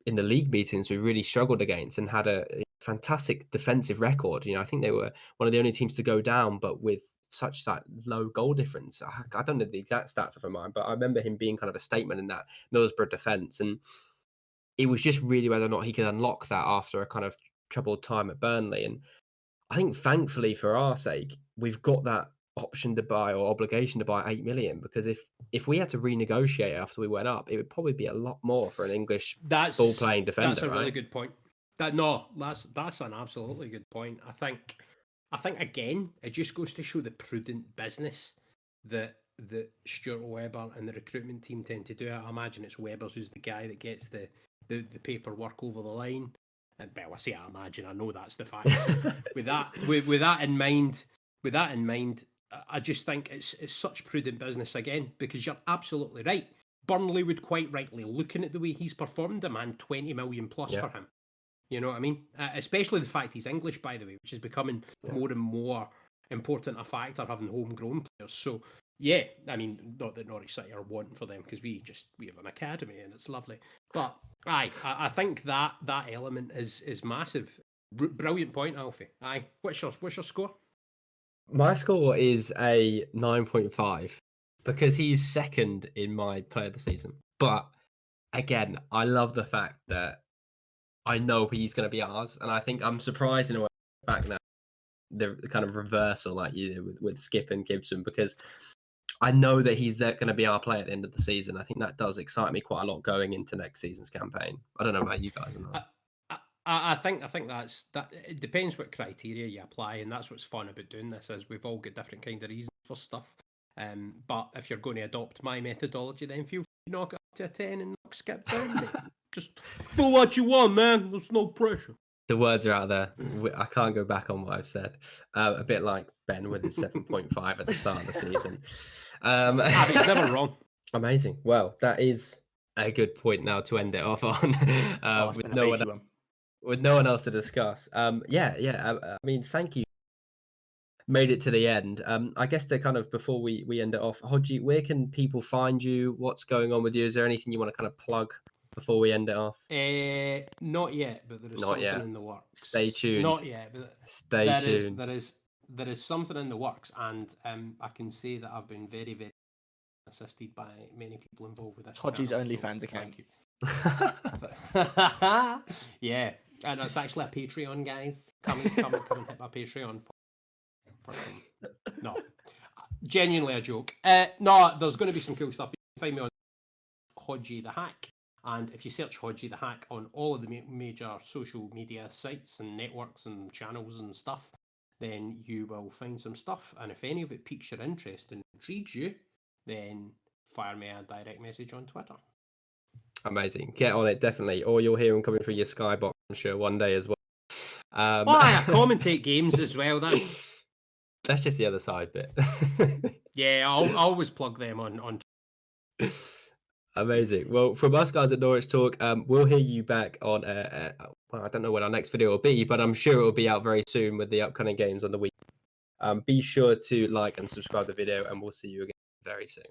in the league meetings we really struggled against and had a fantastic defensive record. I think they were one of the only teams to go down, but with such that low goal difference. I don't know the exact stats of mine, but I remember him being kind of a statement in that Middlesbrough defence. And it was just really whether or not he could unlock that after a kind of troubled time at Burnley. And I think thankfully for our sake, we've got that option to buy or obligation to buy 8 million, because if we had to renegotiate after we went up, it would probably be a lot more for an English ball playing defender. That's a really good point. That's an absolutely good point. I think again, it just goes to show the prudent business that Stuart Webber and the recruitment team tend to do. I imagine it's Webber's who's the guy that gets the paperwork over the line. And well, I say I imagine, I know that's the fact. with that in mind, I just think it's such prudent business again, because you're absolutely right. Burnley would quite rightly, looking at the way he's performed, demand 20 million plus for him. You know what I mean? Especially the fact he's English, by the way, which is becoming more and more important a factor, having homegrown players. So yeah, I mean, not that Norwich City are wanting for them, because we have an academy and it's lovely. But I think that element is massive. Brilliant point, Alfie. What's your score? My score is a 9.5 because he's second in my Player of the Season. But again, I love the fact that I know he's going to be ours, and I think I'm surprised in a way back now, the kind of reversal like you did with Skip and Gibson, because I know that he's going to be our player at the end of the season. I think that does excite me quite a lot going into next season's campaign. I don't know about you guys. I think that's that. It depends what criteria you apply, and that's what's fun about doing this, is we've all got different kind of reasons for stuff. But if you're going to adopt my methodology, then feel free to knock it up to a 10 and knock Skip down. Mate. Just do what you want, man. There's no pressure. The words are out there. I can't go back on what I've said. A bit like Ben with his 7.5 at the start of the season. He's never wrong. Amazing. Well, that is a good point now to end it off on. With no one else to discuss. I mean, thank you made it to the end. I guess to kind of before we end it off, Hodgie, where can people find you? What's going on with you? Is there anything you want to kind of plug before we end it off? Not yet, but there is something in the works. Stay tuned. Not yet, but stay tuned. There is something in the works, and I can say that I've been very, very assisted by many people involved with this. Hodgie's OnlyFans account. Yeah, and it's actually a Patreon, guys. Come and hit my Patreon. No, genuinely a joke. No, there's going to be some cool stuff. You can find me on Hodgey the Hack, and if you search Hodgey the Hack on all of the major social media sites and networks and channels and stuff, then you will find some stuff. And if any of it piques your interest and intrigues you, then fire me a direct message on Twitter. Amazing. Get on it, definitely. Or you'll hear them coming through your Skybox, I'm sure, one day as well. I commentate games as well. That's just the other side bit. Yeah, I'll always plug them on. Amazing. Well, from us guys at Norwich Talk, we'll hear you back on, well, I don't know when our next video will be, but I'm sure it will be out very soon with the upcoming games on the week. Be sure to like and subscribe the video, and we'll see you again very soon.